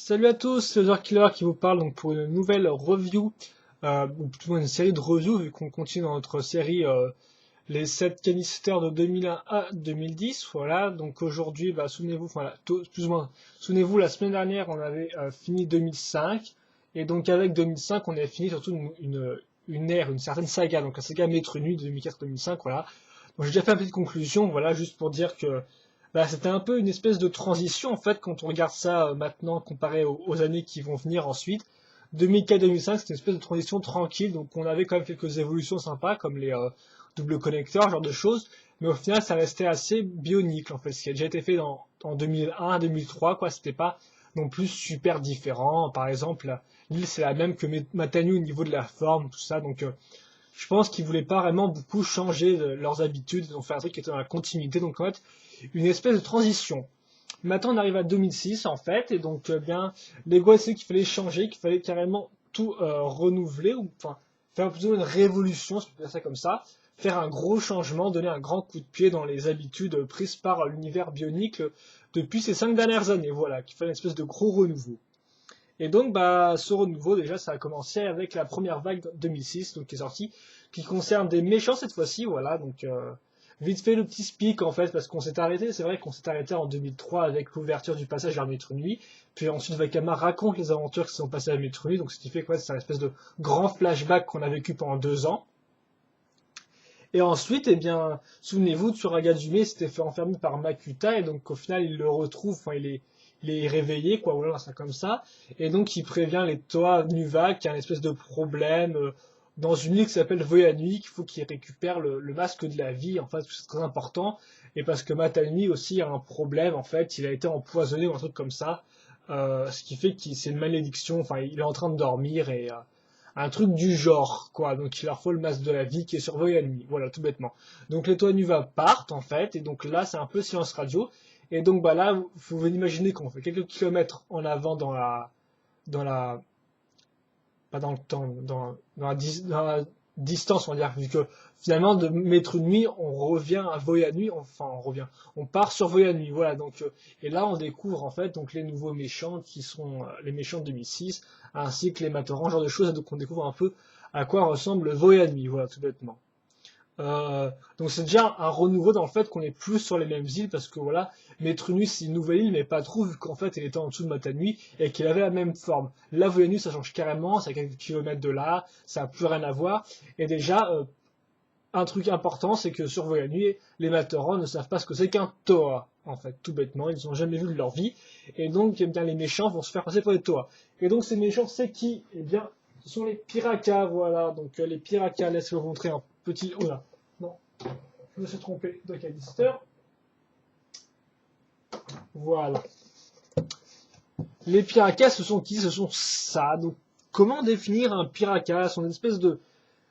Salut à tous, c'est The Killer qui vous parle donc pour une nouvelle review, ou plutôt une série de reviews vu qu'on continue dans notre série les 7 canisters de 2001 à 2010. Voilà, donc aujourd'hui, souvenez-vous, voilà, plus ou moins, souvenez-vous, la semaine dernière on avait fini 2005, et donc avec 2005 on avait fini surtout une ère, une certaine saga, donc la saga Maître Nuit de 2004-2005, voilà. Donc j'ai déjà fait une petite conclusion, voilà, juste pour dire que c'était un peu une espèce de transition en fait quand on regarde ça maintenant comparé aux années qui vont venir ensuite. 2004-2005, c'était une espèce de transition tranquille, donc on avait quand même quelques évolutions sympas comme les doubles connecteurs, genre de choses, mais au final ça restait assez bionique en fait, ce qui a déjà été fait en 2001, 2003, quoi, c'était pas non plus super différent. Par exemple, l'île c'est la même que Matanu au niveau de la forme, tout ça, donc je pense qu'ils voulaient pas vraiment beaucoup changer leurs habitudes, ils ont fait un truc qui était dans la continuité, donc en fait, une espèce de transition. Maintenant, on arrive à 2006 en fait, et donc bien, Lego a dit qu'il fallait changer, qu'il fallait carrément tout renouveler, ou enfin faire plutôt une révolution, si on peut dire ça comme ça, faire un gros changement, donner un grand coup de pied dans les habitudes prises par l'univers bionique depuis ces 5 dernières années. Voilà, qu'il fallait une espèce de gros renouveau. Et donc, ce renouveau, déjà, ça a commencé avec la première vague 2006, donc qui est sortie, qui concerne des méchants cette fois-ci, voilà. Donc, vite fait le petit speak en fait, parce qu'on s'est arrêté. C'est vrai qu'on s'est arrêté en 2003 avec l'ouverture du passage vers Maître Nuit. Puis ensuite, Vakama raconte les aventures qui sont passées à Maître Nuit, donc ce qui fait quoi, c'est un espèce de grand flashback qu'on a vécu pendant 2 ans. Et ensuite, eh bien, souvenez-vous, Tsuragazume s'était fait enfermer par Makuta, et donc au final, il le retrouve, enfin, il est réveillé, quoi, voilà, c'est comme ça. Et donc, il prévient les Toa Nuva qu'il y a une espèce de problème dans une île qui s'appelle Voyanui, qu'il faut qu'il récupère le masque de la vie, en fait, c'est très important. Et parce que Matanui aussi a un problème, en fait, il a été empoisonné ou un truc comme ça. Ce qui fait que c'est une malédiction, enfin, il est en train de dormir et un truc du genre, quoi. Donc il leur faut le masque de la vie qui est surveillé à nuit. Voilà, tout bêtement. Donc les Toanuva partent, en fait, et donc là, c'est un peu silence radio. Et donc là, vous imaginer qu'on fait quelques kilomètres en avant dans la, pas dans le temps, dans la distance, on va dire, vu que finalement, de Maître Nuit, on revient à Voyanui, enfin, on part sur Voyanui, voilà, donc, et là, on découvre, en fait, donc, les nouveaux méchants, qui sont les méchants de 2006, ainsi que les Matorans, genre de choses, donc on découvre un peu à quoi ressemble Voyanui, voilà, tout bêtement. Donc c'est déjà un renouveau dans le fait qu'on est plus sur les mêmes îles parce que voilà, Maître-Nuit c'est une nouvelle île mais pas trop vu qu'en fait elle était en dessous de Matanui et qu'elle avait la même forme. Là Voyanui ça change carrément, c'est à quelques kilomètres de là, ça n'a plus rien à voir. Et déjà, un truc important c'est que sur Voyanui, les Matorans ne savent pas ce que c'est qu'un Toa. En fait, tout bêtement, ils n'ont jamais vu de leur vie. Et donc, eh bien, les méchants vont se faire passer pour des Toa. Et donc ces méchants, c'est qui? Eh bien, ce sont les Pirakas, voilà. Donc les Pirakas, laisse-le montrer un petit... Oh là, non, je me suis trompé de canister. Voilà. Les pirakas, ce sont qui? Ce sont ça. Donc, comment définir un piraka? C'est une espèce de...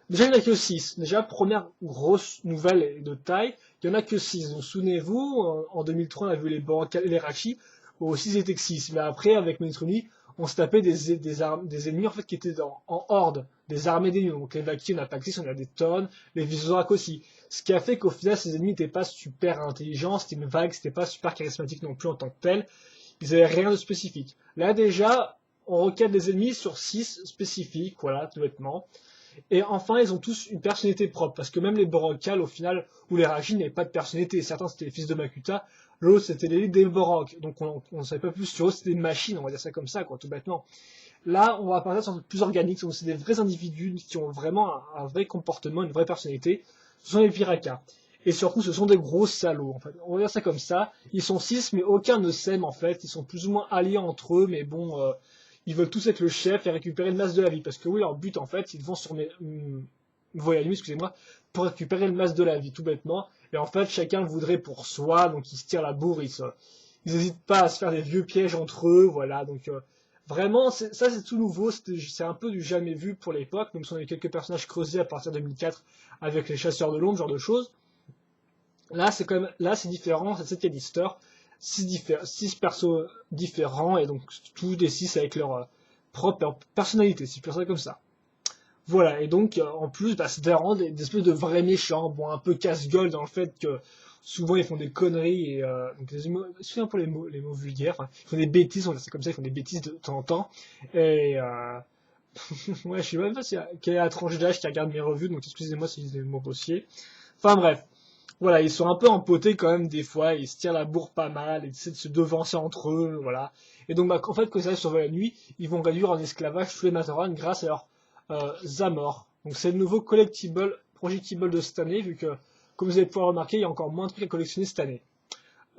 Déjà, il n'y en a que 6. Déjà, première grosse nouvelle de taille, il n'y en a que 6. Donc, souvenez-vous, en 2003, on a vu les Boracal et les Rachi. Aussi, ils étaient que 6. Mais après, avec Metroni, on se tapait des ennemis en fait, qui étaient en horde, des armées d'ennemis. Donc, les Vaki, on n'a pas que 6, on a des tonnes. Les Visorak aussi. Ce qui a fait qu'au final, ces ennemis n'étaient pas super intelligents. C'était une vague, c'était pas super charismatique non plus en tant que tel. Ils avaient rien de spécifique. Là, déjà, on recadre les ennemis sur 6 spécifiques, voilà, tout bêtement. Et enfin, ils ont tous une personnalité propre, parce que même les Borokal, au final, ou les Raji n'avaient pas de personnalité. Certains c'était les fils de Makuta, l'autre c'était l'élite des Borok. Donc on ne savait pas plus sur eux, c'était des machines, on va dire ça comme ça, quoi, tout bêtement. Là, on va parler sur un truc plus organique, donc c'est des vrais individus qui ont vraiment un vrai comportement, une vraie personnalité. Ce sont les Pirakas. Et surtout, ce sont des gros salauds, en fait. On va dire ça comme ça. Ils sont 6, mais aucun ne s'aime, en fait. Ils sont plus ou moins alliés entre eux, mais bon, ils veulent tous être le chef et récupérer le masque de la vie. Parce que oui, leur but, en fait, ils vont sur mes... Voyagez, excusez-moi, pour récupérer le masque de la vie, tout bêtement. Et en fait, chacun le voudrait pour soi, donc ils se tirent la bourre, ils n'hésitent pas à se faire des vieux pièges entre eux, voilà. Donc, vraiment, ça c'est tout nouveau, c'est un peu du jamais vu pour l'époque, même si on a eu quelques personnages creusés à partir de 2004 avec les chasseurs de l'ombre, genre de choses. Là, c'est quand même, là, c'est différent, c'est 7 Callister, 6 persos différents, et donc tous des 6 avec leur propre personnalité, si je peux dire ça comme ça. Voilà, et donc en plus, c'est vraiment des espèces de vrais méchants, bon, un peu casse-gueule dans le fait que souvent ils font des conneries et donc excusez-moi pour les mots vulgaires, enfin, ils font des bêtises, c'est comme ça, ils font des bêtises de temps en temps. Et ouais, je sais même pas quelle est la tranche d'âge qui regarde mes revues, donc excusez-moi si je dis des mots grossiers. Enfin bref, voilà, ils sont un peu empotés quand même des fois, ils se tirent la bourre pas mal, ils essaient de se devancer entre eux, voilà. Et donc bah, en fait, quand ils arrivent sur la nuit, ils vont réduire en esclavage tous les Matoran grâce à leur Zamor. Donc c'est le nouveau projectable de cette année, vu que, comme vous allez pouvoir remarquer, il y a encore moins de trucs à collectionner cette année.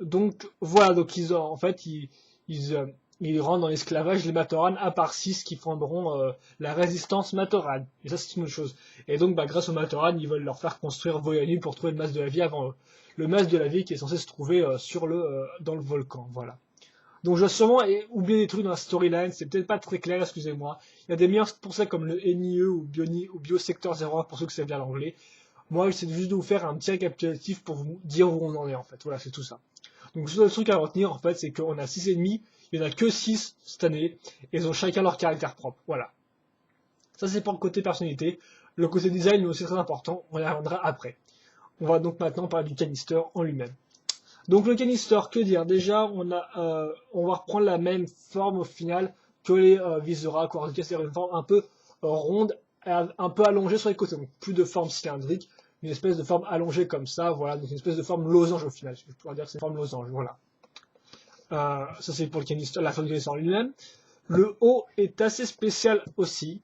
Donc voilà, donc en fait, ils rendent en esclavage les Matoran à part 6 qui formeront la résistance Matoran. Et ça, c'est une autre chose. Et donc, bah, grâce aux Matoran, ils veulent leur faire construire Voyanu pour trouver le masque de la vie avant le masque de la vie qui est censé se trouver dans le volcan. Voilà. Donc, je vais sûrement oublier des trucs dans la storyline, c'est peut-être pas très clair, excusez-moi. Il y a des meilleurs pour ça comme le NIE ou Biosector 01 pour ceux qui savent bien l'anglais. Moi, j'essaie juste de vous faire un petit récapitulatif pour vous dire où on en est en fait. Voilà, c'est tout ça. Donc le seul truc à retenir en fait, c'est qu'on a 6 ennemis, il n'y en a que 6 cette année, et ils ont chacun leur caractère propre. Voilà. Ça c'est pour le côté personnalité. Le côté design est aussi très important, on y reviendra après. On va donc maintenant parler du canister en lui-même. Donc le canister, que dire? Déjà, on va reprendre la même forme au final que les Visera, Quartzicus, c'est-à-dire une forme un peu ronde, un peu allongée sur les côtés. Donc plus de forme cylindrique, une espèce de forme allongée comme ça, voilà, donc une espèce de forme losange au final. Je pourrais dire que c'est une forme losange, voilà. Ça c'est pour le canister, la forme du canister en lui-même. Le haut est assez spécial aussi.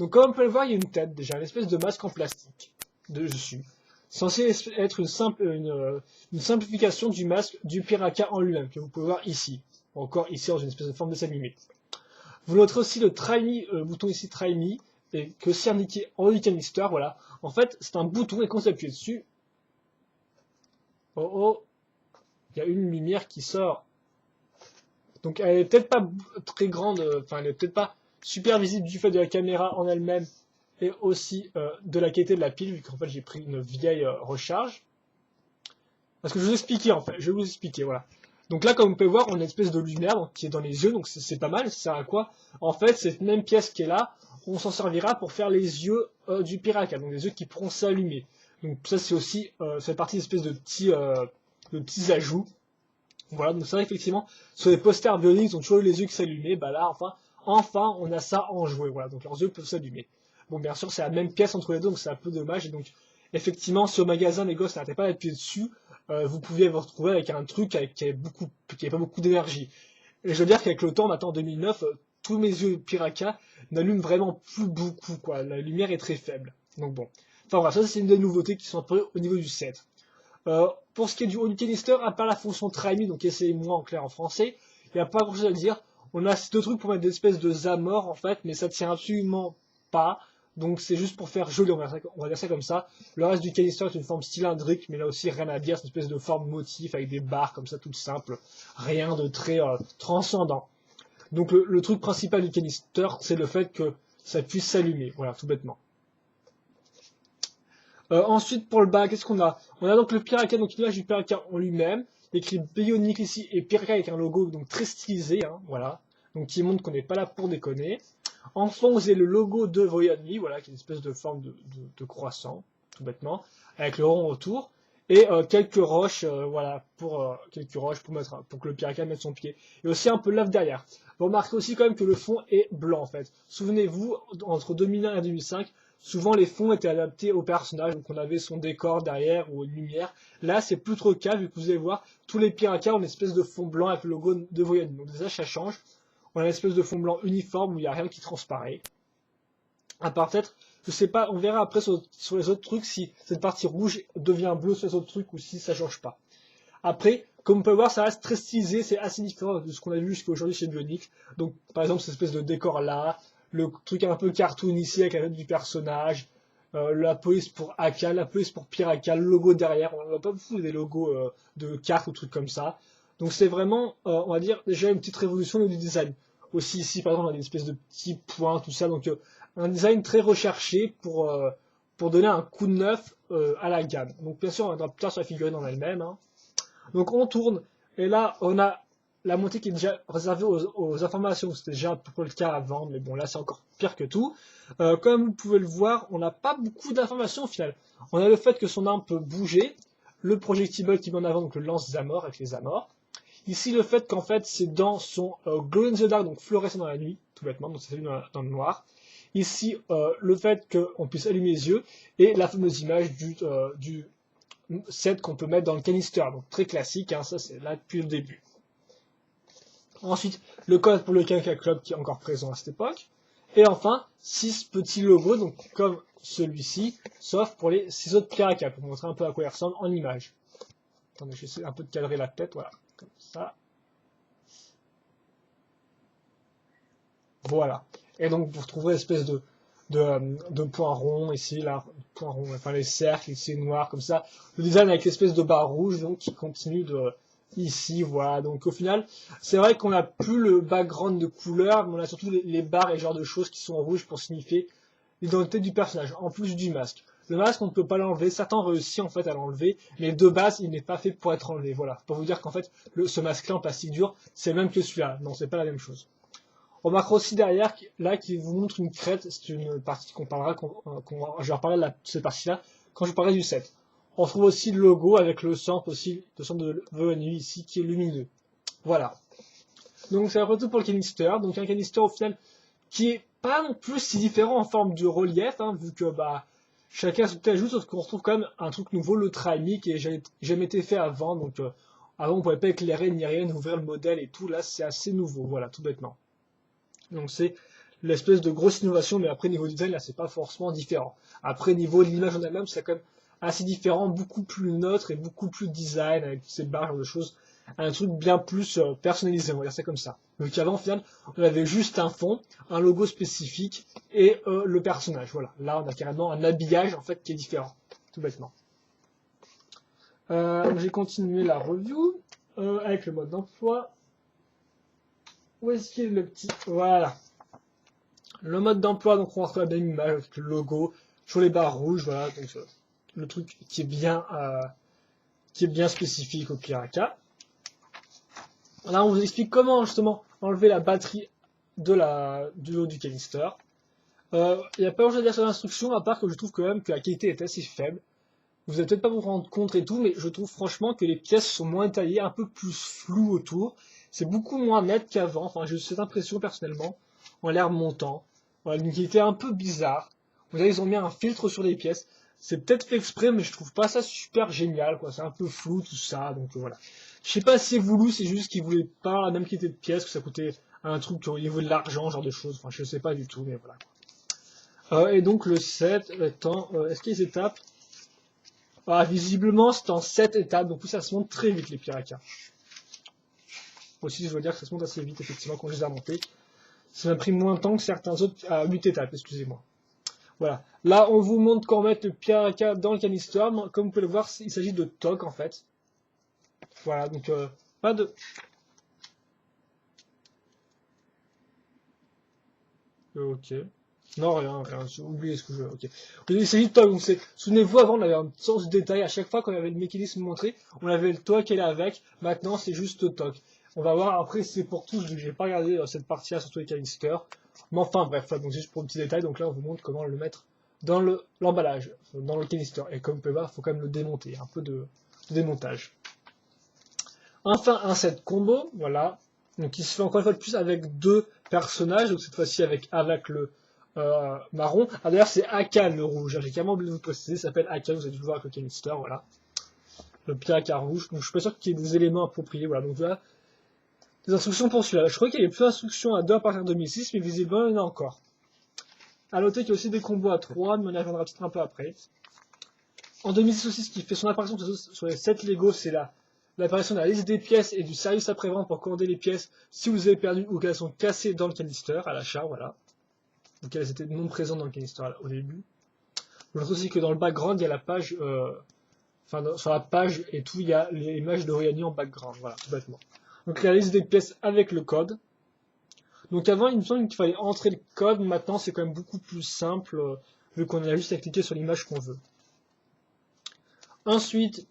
Donc comme on peut le voir, il y a une tête déjà, une espèce de masque en plastique dessus. Censé être une simplification du masque du Piraka en lui-même, que vous pouvez voir ici. Encore ici dans une espèce de forme dessin animé. Vous noterez aussi le bouton ici Try Me, et que c'est indiqué en haut du canister, voilà. En fait, c'est un bouton, et quand vous appuyez dessus, oh, il y a une lumière qui sort. Donc elle est peut-être pas très grande, enfin elle est peut-être pas super visible du fait de la caméra en elle-même, et aussi de la qualité de la pile, vu qu'en fait j'ai pris une vieille recharge. Parce que je vais vous expliquer en fait, je vais vous expliquer, voilà. Donc là, comme vous pouvez voir, on a une espèce de lumière donc, qui est dans les yeux, donc c'est pas mal, ça sert à quoi? En fait, cette même pièce qui est là, on s'en servira pour faire les yeux du Piraka, donc des yeux qui pourront s'allumer. Donc ça c'est aussi, c'est partie d'une espèce de petits ajouts. Voilà, donc c'est vrai effectivement, sur les posters bioniques, ils ont toujours eu les yeux qui s'allumaient, bah là, enfin, on a ça en jouet, voilà, donc leurs yeux peuvent s'allumer. Bon, bien sûr, c'est la même pièce entre les deux, donc c'est un peu dommage, et donc, effectivement, si au magasin, les gosses n'arrêtaient pas d'appuyer dessus, vous pouviez vous retrouver avec un truc qui avait pas beaucoup d'énergie. Et je veux dire qu'avec le temps, maintenant en 2009, tous mes yeux Piraka n'allument vraiment plus beaucoup, quoi, la lumière est très faible. Donc bon. Enfin voilà, ça c'est une des nouveautés qui sont apparues au niveau du set. Pour ce qui est du haut du canister, à part la fonction try me, donc essayez-moi en clair en français, il n'y a pas grand chose à dire. On a ces deux trucs pour mettre des espèces de zamor en fait, mais ça tient absolument pas. Donc c'est juste pour faire joli, on va dire ça comme ça. Le reste du canister est une forme cylindrique, mais là aussi rien à dire, c'est une espèce de forme motif avec des barres comme ça toutes simples. Rien de très transcendant. Donc le truc principal du canister, c'est le fait que ça puisse s'allumer, voilà, tout bêtement. Ensuite, pour le bas, qu'est-ce qu'on a? On a donc le Piraka, donc l'image du Piraka en lui-même, écrit Bionic ici, et Piraka avec un logo donc très stylisé, hein, voilà, donc qui montre qu'on n'est pas là pour déconner. En fond, vous avez le logo de Voyagny, voilà, qui est une espèce de forme de croissant, tout bêtement, avec le rond autour, et quelques roches, voilà, quelques roches pour que le Piraka mette son pied, et aussi un peu de lave derrière. Vous remarquez aussi quand même que le fond est blanc en fait. Souvenez-vous, entre 2001 et 2005, souvent les fonds étaient adaptés au personnage, donc on avait son décor derrière ou une lumière. Là, c'est plus trop le cas, vu que vous allez voir, tous les Pirakas ont une espèce de fond blanc avec le logo de Voyagny. Donc déjà, ça change. On a une espèce de fond blanc uniforme où il n'y a rien qui transparaît. À part peut-être, je sais pas, on verra après sur les autres trucs si cette partie rouge devient bleue sur les autres trucs ou si ça change pas. Après, comme on peut voir, ça reste très stylisé, c'est assez différent de ce qu'on a vu jusqu'à aujourd'hui chez Bionic. Donc, par exemple, cette espèce de décor là, le truc un peu cartoon ici avec la tête du personnage, la police pour Aka, la police pour Piraka, le logo derrière, on n'a pas beaucoup des logos de cartes ou trucs comme ça. Donc c'est vraiment, on va dire, déjà une petite révolution du design. Aussi ici, par exemple, on a des espèces de petits points, tout ça, donc un design très recherché pour donner un coup de neuf à la gamme. Donc bien sûr, on reviendra plus tard sur la figurine en elle-même, hein. Donc on tourne, et là on a la montée qui est déjà réservée aux informations, c'était déjà un peu le cas avant, mais bon là c'est encore pire que tout. Comme vous pouvez le voir, on n'a pas beaucoup d'informations au final. On a le fait que son arme peut bouger, le projectile qui met en avant donc le lance-Zamor avec les Amors. Ici, le fait qu'en fait, ces dents sont glow in the dark, donc fluorescent dans la nuit, tout bêtement, donc c'est dans le noir. Ici, le fait qu'on puisse allumer les yeux, et la fameuse image du set qu'on peut mettre dans le canister, donc très classique, hein, ça c'est là depuis le début. Ensuite, le code pour le Kanka Club qui est encore présent à cette époque. Et enfin, 6 petits logos, donc comme celui-ci, sauf pour les 6 autres Piraka, pour montrer un peu à quoi ils ressemblent en image. Attendez, j'essaie un peu de cadrer la tête, voilà, comme ça. Voilà. Et donc vous retrouverez l'espèce de points ronds ici, là, points ronds, enfin les cercles ici noirs comme ça. Le design avec l'espèce de barre rouge donc qui continue de ici, voilà. Donc au final, c'est vrai qu'on n'a plus le background de couleur, mais on a surtout les barres et ce genre de choses qui sont en rouge pour signifier l'identité du personnage, en plus du masque. Le masque, on ne peut pas l'enlever. Certains réussissent en fait à l'enlever, mais de base, il n'est pas fait pour être enlevé. Voilà. Pour vous dire qu'en fait, ce masque-là en plastique dur, c'est le même que celui-là. Non, c'est pas la même chose. On remarquera aussi derrière, là, qui vous montre une crête. C'est une partie qu'on parlera, je vais reparler de cette partie-là quand je parlerai du set. On trouve aussi le logo avec le centre aussi, le centre de VNU ici, qui est lumineux. Voilà. Donc c'est un peu tout pour le canister. Donc un canister au final qui est pas non plus si différent en forme de relief, hein, vu que bah chacun se ajout, sauf qu'on retrouve quand même un truc nouveau, le Try-Me, qui n'a jamais été fait avant. Donc avant on pouvait pas éclairer ni rien, ouvrir le modèle et tout. Là c'est assez nouveau, voilà, tout bêtement. Donc c'est l'espèce de grosse innovation, mais après niveau design là c'est pas forcément différent. Après niveau de l'image en elle-même, c'est quand même assez différent, beaucoup plus neutre et beaucoup plus design avec ces barres, genre de choses, un truc bien plus personnalisé, on va dire ça comme ça. Donc avant, au final, on avait juste un fond, un logo spécifique et le personnage. Voilà. Là, on a carrément un habillage en fait qui est différent, tout bêtement. J'ai continué la review avec le mode d'emploi. Où est-ce qu'il est le petit? Voilà. Le mode d'emploi, donc on retrouve la même image avec le logo sur les barres rouges, voilà. Donc le truc qui est bien spécifique au Piraka. Là, on vous explique comment justement enlever la batterie du haut du canister. Il n'y a pas grand chose à dire sur l'instruction, à part que je trouve quand même que la qualité est assez faible. Vous allez peut-être pas vous rendre compte et tout, mais je trouve franchement que les pièces sont moins taillées, un peu plus floues autour. C'est beaucoup moins net qu'avant. Enfin, j'ai cette impression personnellement, en l'air montant. Voilà, une qualité un peu bizarre. Vous savez, ils ont mis un filtre sur les pièces. C'est peut-être fait exprès, mais je trouve pas ça super génial, quoi. C'est un peu flou, tout ça, donc voilà. Je sais pas si c'est voulu, c'est juste qu'ils voulaient pas la même qualité de pièces, que ça coûtait un truc au niveau de l'argent, genre de choses. Enfin, je sais pas du tout, mais voilà. Et donc le set étant, est-ce qu'il y a des étapes? Ah, visiblement, c'est en 7 étapes, donc ça se monte très vite les Piraka. Aussi, je dois dire que ça se monte assez vite, effectivement, quand je les ai montés. Ça m'a pris moins de temps que certains autres à 8 étapes, excusez-moi. Voilà. Là, on vous montre comment mettre le Piraka dans le canister. Comme vous pouvez le voir, il s'agit de toc, en fait. Voilà, donc pas de... Ok. Non, rien, j'ai oublié ce que je... Ok. Il s'agit de toc, donc souvenez-vous, avant, on avait un sens de détail. À chaque fois qu'on avait le mécanisme montré, on avait le toc et avec. Maintenant, c'est juste toc. On va voir, après, c'est pour tous, vu que j'ai pas regardé cette partie-là, surtout les canisters. Mais enfin, bref, donc juste pour un petit détail, donc là, on vous montre comment le mettre dans l'emballage, dans le canister. Et comme vous pouvez voir, il faut quand même le démonter, un peu de démontage. Enfin, un set combo, voilà. Donc, il se fait encore une fois de plus avec deux personnages, donc cette fois-ci avec le marron. Ah, d'ailleurs, c'est Akan le rouge. J'ai carrément oublié de vous préciser, ça s'appelle Akan, vous avez dû le voir avec le canister, voilà. Le Piraka rouge. Donc, je suis pas sûr qu'il y ait des éléments appropriés, voilà. Donc, voilà. Des instructions pour celui-là. Je crois qu'il y a plus d'instructions à 2 à partir de 2006, mais visiblement, il y en a encore. À noter qu'il y a aussi des combos à 3, mais on y reviendra peut-être un peu après. En 2006 aussi, ce qui fait son apparition sur les 7 Lego, c'est l'apparition de la liste des pièces et du service après-vente pour commander les pièces si vous avez perdu ou qu'elles sont cassées dans le canister à l'achat, voilà. Donc elles étaient non présentes dans le canister au début. Vous noterez aussi que dans le background, il y a la page, sur la page et tout, il y a l'image de Royani en background, voilà, tout bêtement. Donc la liste des pièces avec le code. Donc avant, il me semble qu'il fallait entrer le code, maintenant c'est quand même beaucoup plus simple, vu qu'on a juste à cliquer sur l'image qu'on veut. Ensuite,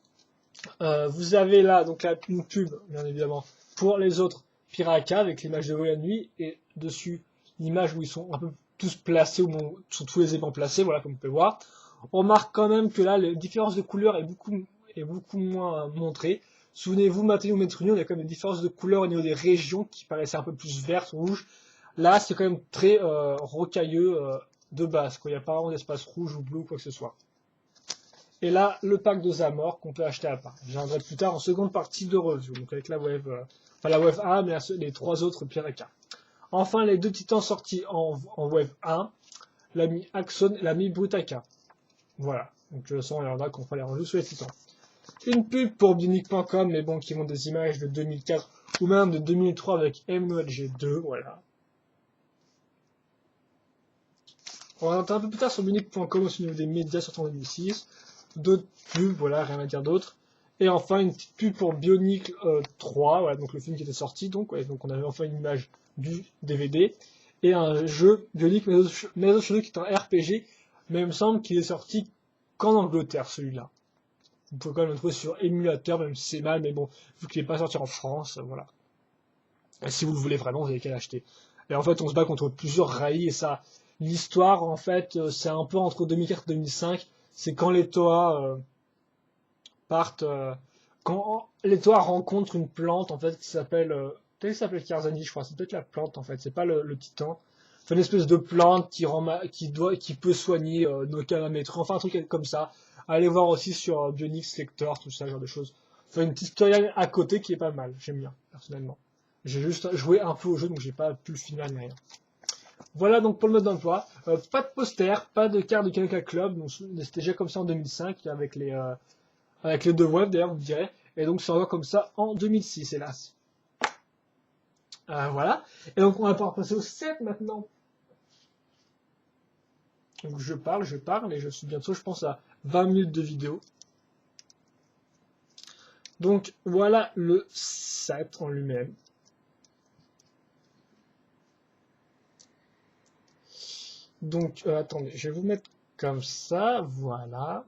vous avez là donc une pub, bien évidemment, pour les autres Piraka avec l'image de la nuit et dessus l'image où ils sont un peu tous placés, où sont tous les éléments placés, voilà, comme vous pouvez voir. On remarque quand même que là, la différence de couleur est est beaucoup moins montré. Souvenez-vous, Mathéo Metrunio, il y a quand même des différences de couleur au niveau des régions qui paraissaient un peu plus vertes, rouges. Là, c'est quand même très rocailleux de base, quoi. Il n'y a pas vraiment d'espace rouge ou bleu ou quoi que ce soit. Et là, le pack de Zamor qu'on peut acheter à part. Je viendrai plus tard en seconde partie de review, donc avec la wave, enfin la wave 1, mais les 3 autres Piraka. Enfin, les 2 titans sortis en wave 1, l'ami Axon et l'ami Brutaka. Voilà. Donc je sens, il y en a qu'on fera les reviews sur les titans. Une pub pour Bionic.com, mais bon, qui montre des images de 2004 ou même de 2003 avec MLG2, voilà. On va entendre un peu plus tard sur Bionic.com au niveau des médias sortant en 2006. D'autres pubs, voilà, rien à dire d'autre. Et enfin, une petite pub pour Bionic 3, voilà, donc le film qui était sorti, donc, ouais, donc on avait enfin une image du DVD. Et un jeu Bionic Meso Shadow qui est un RPG, mais il me semble qu'il est sorti qu'en Angleterre, celui-là. Vous pouvez quand même le trouver sur émulateur, même si c'est mal, mais bon, vu qu'il n'est pas sorti en France, voilà. Et si vous le voulez vraiment, vous avez qu'à l'acheter. Et en fait, on se bat contre plusieurs rails, et ça, l'histoire, en fait, c'est un peu entre 2004 et 2005. C'est quand les Toa partent, quand les Toa rencontrent une plante, en fait, qui s'appelle, peut-être qu'elle s'appelle Karzani, je crois, c'est peut-être la plante, en fait, c'est pas le titan. C'est une espèce de plante qui peut soigner nos calamétries, enfin un truc comme ça. Allez voir aussi sur Bionic Selector, tout ça, genre de choses. Enfin, une petite storyline à côté qui est pas mal, j'aime bien, personnellement. J'ai juste joué un peu au jeu, donc j'ai pas pu le finir ni rien. Voilà donc pour le mode d'emploi. Pas de poster, pas de carte de Kaneka Club, donc c'était déjà comme ça en 2005 avec les 2 waves d'ailleurs, vous direz. Et donc c'est encore comme ça en 2006, hélas. Voilà. Et donc on va pouvoir passer au 7 maintenant. Donc je parle, et je suis bientôt, je pense, à 20 minutes de vidéo. Donc voilà le 7 en lui-même. Donc attendez, je vais vous mettre comme ça, voilà.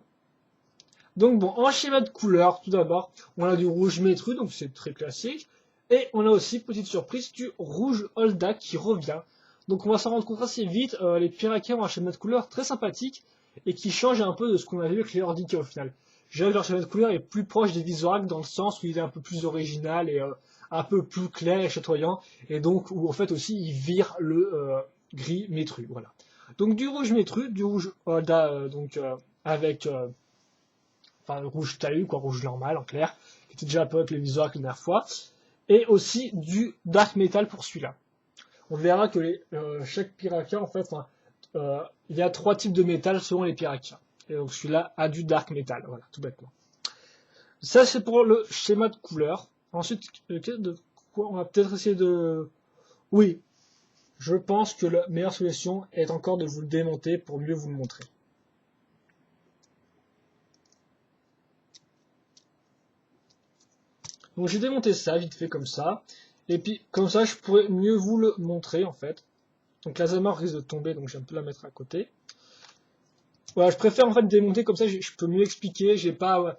Donc bon, en schéma de couleur, tout d'abord, on a du rouge Métru, donc c'est très classique. Et on a aussi, petite surprise, du rouge Holda qui revient. Donc on va s'en rendre compte assez vite, les Piraka ont un schéma de couleur très sympathique et qui change un peu de ce qu'on a vu avec les Ordika au final. Je dirais que leur schéma de couleur est plus proche des Visuarak dans le sens où il est un peu plus original et un peu plus clair et chatoyant. Et donc où en fait aussi il vire le gris Métru, voilà. Donc du rouge Métru, du rouge Holda avec enfin le rouge talus, quoi, rouge normal en clair, qui était déjà un peu avec les Visuarak la dernière fois, et aussi du Dark Metal pour celui-là. On verra que chaque Piraka, en fait, il y a 3 types de métal selon les Piraka. Et donc celui-là a du Dark Metal, voilà, tout bêtement. Ça c'est pour le schéma de couleur. Ensuite, de quoi on va peut-être essayer de... Oui, je pense que la meilleure solution est encore de vous le démonter pour mieux vous le montrer. Donc j'ai démonté ça vite fait comme ça. Et puis comme ça je pourrais mieux vous le montrer en fait. Donc la Zamor risque de tomber, donc je vais un peu la mettre à côté. Voilà, je préfère en fait démonter comme ça, je peux mieux expliquer. J'ai pas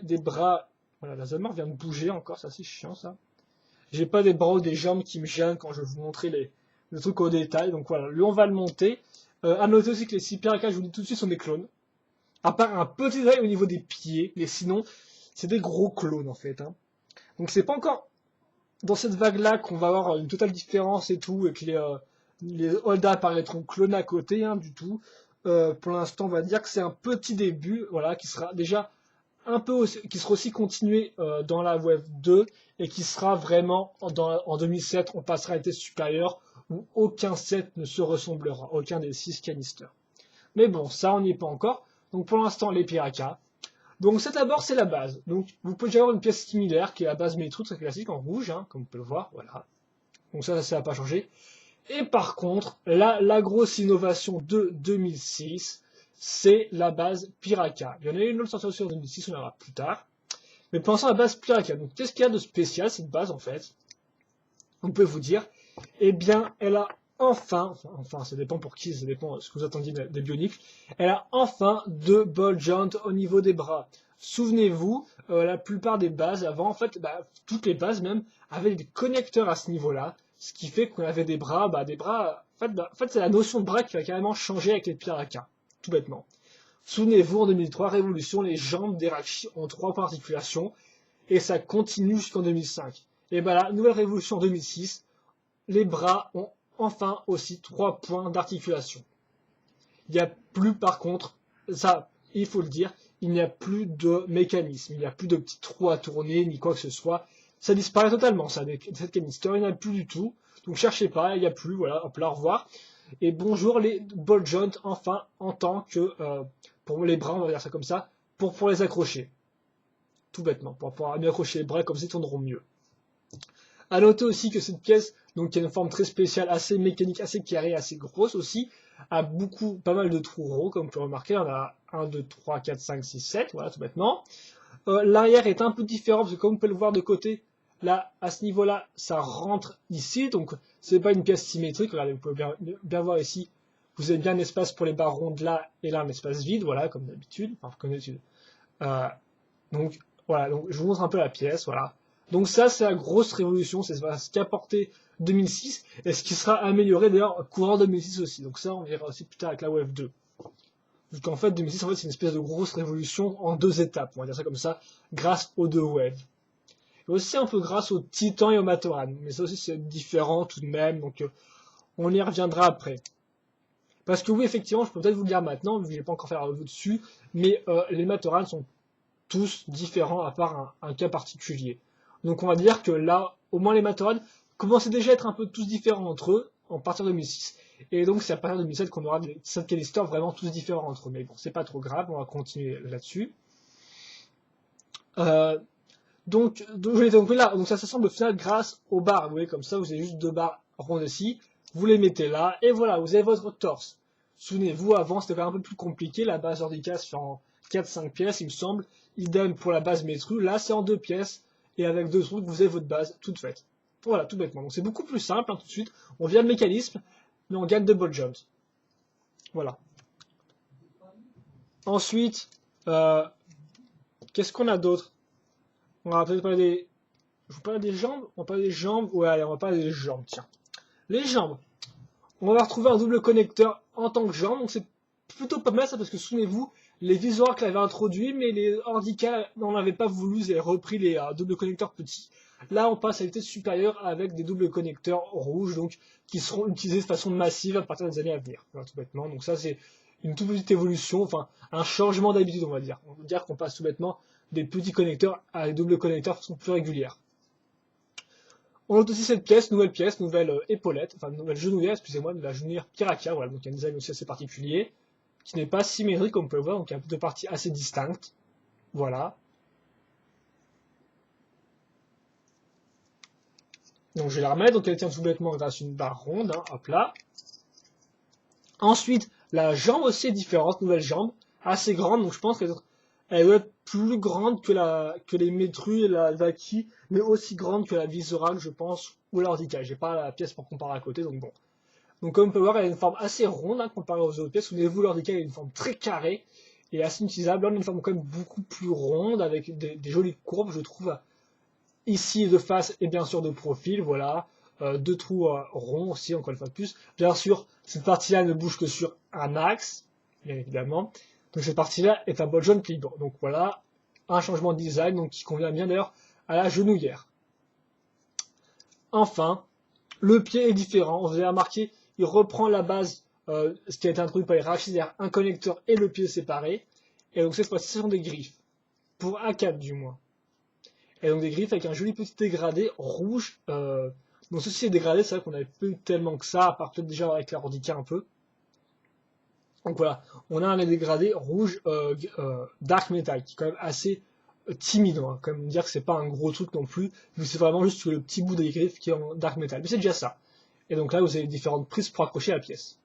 des bras. Voilà, la Zamor vient de bouger encore, ça c'est chiant ça. J'ai pas des bras ou des jambes qui me gênent quand je vais vous montrer les trucs au détail. Donc voilà, lui on va le monter. À noter aussi que les 6 Piraka, je vous dis tout de suite, sont des clones. À part un petit détail au niveau des pieds, mais sinon c'est des gros clones en fait. Hein. Donc c'est pas encore dans cette vague-là qu'on va avoir une totale différence et tout, et que les Holda apparaîtront clonés à côté, hein, du tout. Pour l'instant, on va dire que c'est un petit début, voilà, qui sera déjà un peu aussi, qui sera aussi continué dans la Wave 2, et qui sera vraiment en 2007, on passera à l'été supérieur, où aucun set ne se ressemblera, aucun des 6 canisters. Mais bon, ça on n'y est pas encore. Donc pour l'instant, les Piraka. Donc cet abord c'est la base. Donc vous pouvez déjà avoir une pièce similaire qui est la base Métru, très classique en rouge, hein, comme vous pouvez le voir, voilà. Donc ça va pas changer. Et par contre, là, la grosse innovation de 2006, c'est la base Piraka. Il y en a une autre sortie aussi en 2006, on en verra plus tard. Mais pour l'instant, la base Piraka. Donc qu'est-ce qu'il y a de spécial cette base en fait? On peut vous dire, eh bien, elle a enfin, ça dépend pour qui, ça dépend de ce que vous attendiez des Bionics, elle a enfin 2 ball joints au niveau des bras. Souvenez-vous, la plupart des bases avant, en fait, toutes les bases même, avaient des connecteurs à ce niveau-là, ce qui fait qu'on avait des bras, en fait, c'est la notion de bras qui va carrément changer avec les Piraka, tout bêtement. Souvenez-vous, en 2003, révolution, les jambes d'Eraqchi ont 3 points d'articulation, et ça continue jusqu'en 2005. Et ben là, nouvelle révolution en 2006, les bras ont enfin aussi 3 points d'articulation. Il n'y a plus, par contre, ça, il faut le dire, il n'y a plus de mécanisme, il n'y a plus de petits trous à tourner, ni quoi que ce soit. Ça disparaît totalement, ça, cette canister, il n'y en a plus du tout. Donc cherchez pas, il n'y a plus, voilà, hop là, au revoir. Et bonjour les ball joints, enfin, en tant que, pour les bras, on va dire ça comme ça, pour les accrocher. Tout bêtement, pour pouvoir mieux accrocher les bras, comme ça ils tourneront mieux. À noter aussi que cette pièce, donc qui a une forme très spéciale, assez mécanique, assez carrée, assez grosse aussi, a pas mal de trous ronds, comme vous pouvez remarquer, on a 1, 2, 3, 4, 5, 6, 7, voilà, tout bêtement. L'arrière est un peu différent, parce que comme vous pouvez le voir de côté, là, à ce niveau-là, ça rentre ici, donc c'est pas une pièce symétrique, regardez, vous pouvez bien voir ici, vous avez bien un espace pour les barres rondes là, et là un espace vide, voilà, comme d'habitude, enfin, comme d'habitude. Donc, voilà, donc je vous montre un peu la pièce, voilà. Donc ça, c'est la grosse révolution, c'est ce qu'a apporté 2006, et ce qui sera amélioré d'ailleurs courant 2006 aussi. Donc ça, on verra aussi plus tard avec la Wave 2. Donc en fait, 2006, en fait, c'est une espèce de grosse révolution en 2 étapes, on va dire ça comme ça, grâce aux 2 waves. Et aussi un peu grâce au Titan et au Matoran, mais ça aussi c'est différent tout de même, donc on y reviendra après. Parce que oui, effectivement, je peux peut-être vous le dire maintenant, vu que j'ai pas encore fait la revue dessus, mais les Matoran sont tous différents à part un cas particulier. Donc on va dire que là, au moins les Matoran commençaient déjà à être un peu tous différents entre eux, en partir de 2006. Et donc c'est à partir de 2007 qu'on aura des set calisters vraiment tous différents entre eux. Mais bon, c'est pas trop grave, on va continuer là-dessus. Donc là, donc ça s'assemble au final grâce aux barres. Vous voyez, comme ça, vous avez juste 2 barres rondes ici. Vous les mettez là, et voilà, vous avez votre torse. Souvenez-vous, avant, c'était un peu plus compliqué. La base Nordica se fait en 4-5 pièces, il me semble. Idem pour la base Metru. Là, c'est en 2 pièces. Et avec 2 trucs, vous avez votre base toute faite. Voilà, tout bêtement. Donc c'est beaucoup plus simple, hein, tout de suite. On vient le mécanisme, mais on gagne de ball jumps. Voilà. Ensuite, qu'est-ce qu'on a d'autre? On va peut-être parler des... Je vous parle des jambes? On va parler des jambes? Ouais, allez, on va parler des jambes, tiens. Les jambes. On va retrouver un double connecteur en tant que jambe, donc c'est plutôt pas mal ça, parce que souvenez-vous, les Visuark l'avaient introduit, mais les Ordica n'en avaient pas voulu, ils avaient repris les doubles connecteurs petits. Là, on passe à la vitesse supérieure avec des doubles connecteurs rouges, donc qui seront utilisés de façon massive à partir des années à venir, voilà, tout bêtement. Donc ça, c'est une toute petite évolution, enfin un changement d'habitude, on va dire. On va dire qu'on passe tout bêtement des petits connecteurs à des doubles connecteurs de façon plus régulière. On note aussi cette pièce, nouvelle épaulette, enfin nouvelle genouillère, excusez-moi, de la genouillère Piraka, voilà, donc il y a un design aussi assez particulier, qui n'est pas symétrique comme on peut le voir, donc il y a deux parties assez distinctes, voilà. Donc je vais la remettre, donc elle tient tout bêtement grâce à une barre ronde, hein, hop là. Ensuite, la jambe aussi est différente, nouvelle jambe, assez grande, donc je pense qu'elle doit être plus grande que les Metru et la Vaki, mais aussi grande que la Visuark, je pense, ou l'Ordica. J'ai pas la pièce pour comparer à côté, donc bon. Donc comme on peut voir, elle a une forme assez ronde, hein, comparée aux autres pièces. Souvenez-vous, l'Ordica a une forme très carrée et assez utilisable. Là, on a une forme quand même beaucoup plus ronde, avec des jolies courbes, je trouve, ici de face et bien sûr de profil, voilà. 2 trous ronds aussi, encore une fois de plus. Bien sûr, cette partie-là ne bouge que sur un axe, bien évidemment. Donc cette partie-là est un ball joint libre. Donc voilà, un changement de design donc, qui convient bien d'ailleurs à la genouillère. Enfin, le pied est différent. Vous avez remarqué, il reprend la base, ce qui a été introduit par les Rachis, c'est-à-dire un connecteur et le pied séparé. Et donc cette fois-ci, ce sont des griffes. Pour A4 du moins. Et donc des griffes avec un joli petit dégradé rouge. Donc ceci est dégradé, c'est vrai qu'on n'avait pas eu tellement que ça, à part peut-être déjà avec la Rodica un peu. Donc voilà, on a un dégradé rouge dark metal, qui est quand même assez timide, on va quand même dire que c'est pas un gros truc non plus, mais c'est vraiment juste le petit bout des griffes qui est en dark metal. Mais c'est déjà ça. Et donc là, vous avez différentes prises pour accrocher la pièce.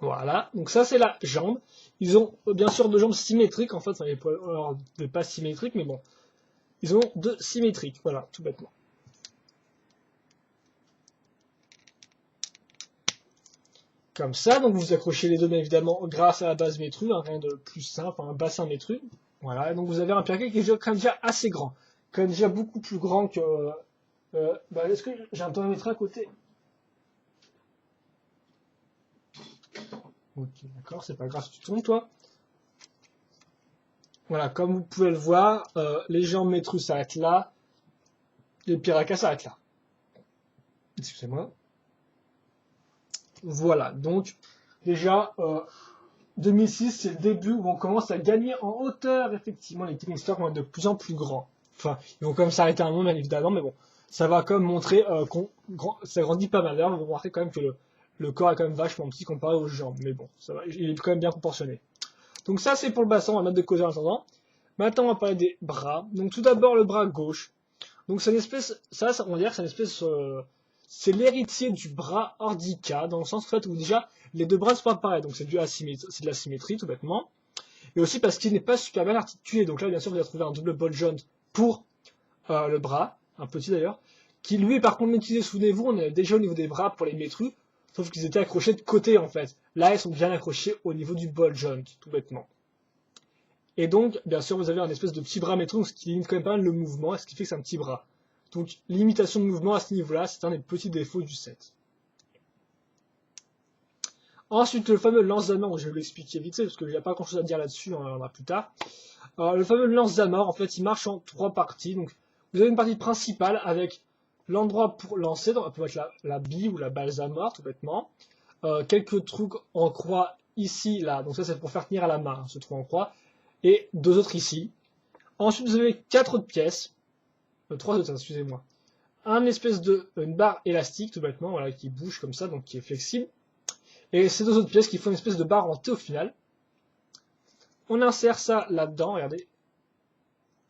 Voilà, donc ça c'est la jambe. Ils ont bien sûr 2 jambes symétriques, en fait, ça n'est pas symétrique, mais bon. Ils ont 2 symétriques, voilà, tout bêtement. Comme ça, donc vous accrochez les deux bien évidemment grâce à la base Metru, rien de plus simple, un bassin Metru. Voilà, et donc vous avez un pierre qui est quand même déjà assez grand, quand même déjà beaucoup plus grand que... est-ce que j'ai un tournemétre à côté? Ok, d'accord, c'est pas grave si tu tombes, toi. Voilà, comme vous pouvez le voir, les jambes métrues s'arrêtent là, les pirakas s'arrêtent là. Excusez-moi. Voilà, donc déjà, 2006, c'est le début où on commence à gagner en hauteur, effectivement, les King Stars vont être de plus en plus grands. Enfin, ils vont quand même s'arrêter un moment, bien évidemment, mais bon, ça va quand même montrer ça grandit pas mal. D'ailleurs, on va remarquer quand même que le corps est quand même vachement petit comparé aux jambes, mais bon, ça va, il est quand même bien proportionné. Donc ça, c'est pour le bassin, on va mettre de côté en attendant. Maintenant, on va parler des bras. Donc tout d'abord, le bras gauche. Donc c'est une espèce, on va dire que c'est une espèce, c'est l'héritier du bras ordica, dans le sens en fait où déjà les deux bras ne sont pas pareils, donc c'est c'est de la symétrie tout bêtement, et aussi parce qu'il n'est pas super bien articulé. Donc là bien sûr vous allez trouver un double ball joint pour le bras, un petit d'ailleurs, qui lui est par contre utilisé, souvenez-vous, on est déjà au niveau des bras pour les métrus, sauf qu'ils étaient accrochés de côté en fait. Là ils sont bien accrochés au niveau du ball joint, tout bêtement. Et donc, bien sûr, vous avez un espèce de petit bras métro, ce qui limite quand même pas mal le mouvement, ce qui fait que c'est un petit bras. Donc, l'imitation de mouvement à ce niveau-là, c'est un des petits défauts du set. Ensuite, le fameux lance-amarre, je vais vous l'expliquer vite fait, parce qu'il n'y a pas grand-chose à dire là-dessus, on en verra plus tard. Alors, le fameux lance-amarre, en fait, il marche en trois parties. Donc, vous avez une partie principale avec l'endroit pour lancer, donc on peut mettre la bille ou la balsamore, tout bêtement. Quelques trucs en croix ici, là, donc ça c'est pour faire tenir à la main, ce trou en croix. Et deux autres ici. Ensuite, vous avez quatre autres pièces. Trois autres, excusez-moi. Une barre élastique, tout bêtement, voilà, qui bouge comme ça, donc qui est flexible. Et ces deux autres pièces qui font une espèce de barre en T au final. On insère ça là-dedans, regardez.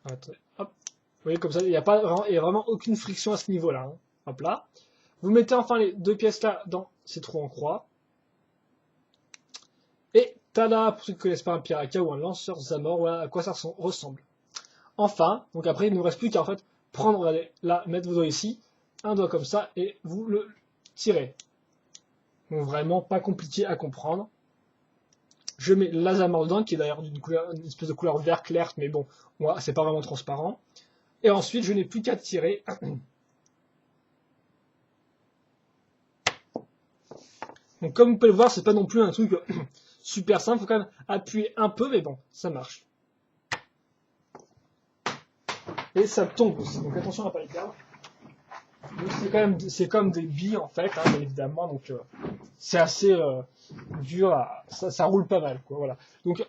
Attendez, hop. Vous voyez, comme ça, il n'y a vraiment aucune friction à ce niveau-là. Hein. Hop là. Vous mettez enfin les deux pièces là dans ces trous en croix. Et tada, pour ceux qui ne connaissent pas un piraka ou un lanceur Zamor, voilà à quoi ça ressemble. Enfin, donc après, il ne nous reste plus qu'à en fait prendre, regardez, là, mettre vos doigts ici, un doigt comme ça, et vous le tirez. Donc vraiment pas compliqué à comprendre. Je mets la Zamor dedans, qui est d'ailleurs une espèce de couleur vert clair, mais bon, moi, c'est pas vraiment transparent. Et ensuite, je n'ai plus qu'à tirer. Donc comme vous pouvez le voir, c'est pas non plus un truc super simple, il faut quand même appuyer un peu, mais bon, ça marche. Et ça tombe aussi, donc attention à ne pas les perdre. C'est comme des billes en fait, hein, bien évidemment, donc c'est assez dur, ça roule pas mal, quoi, voilà. Donc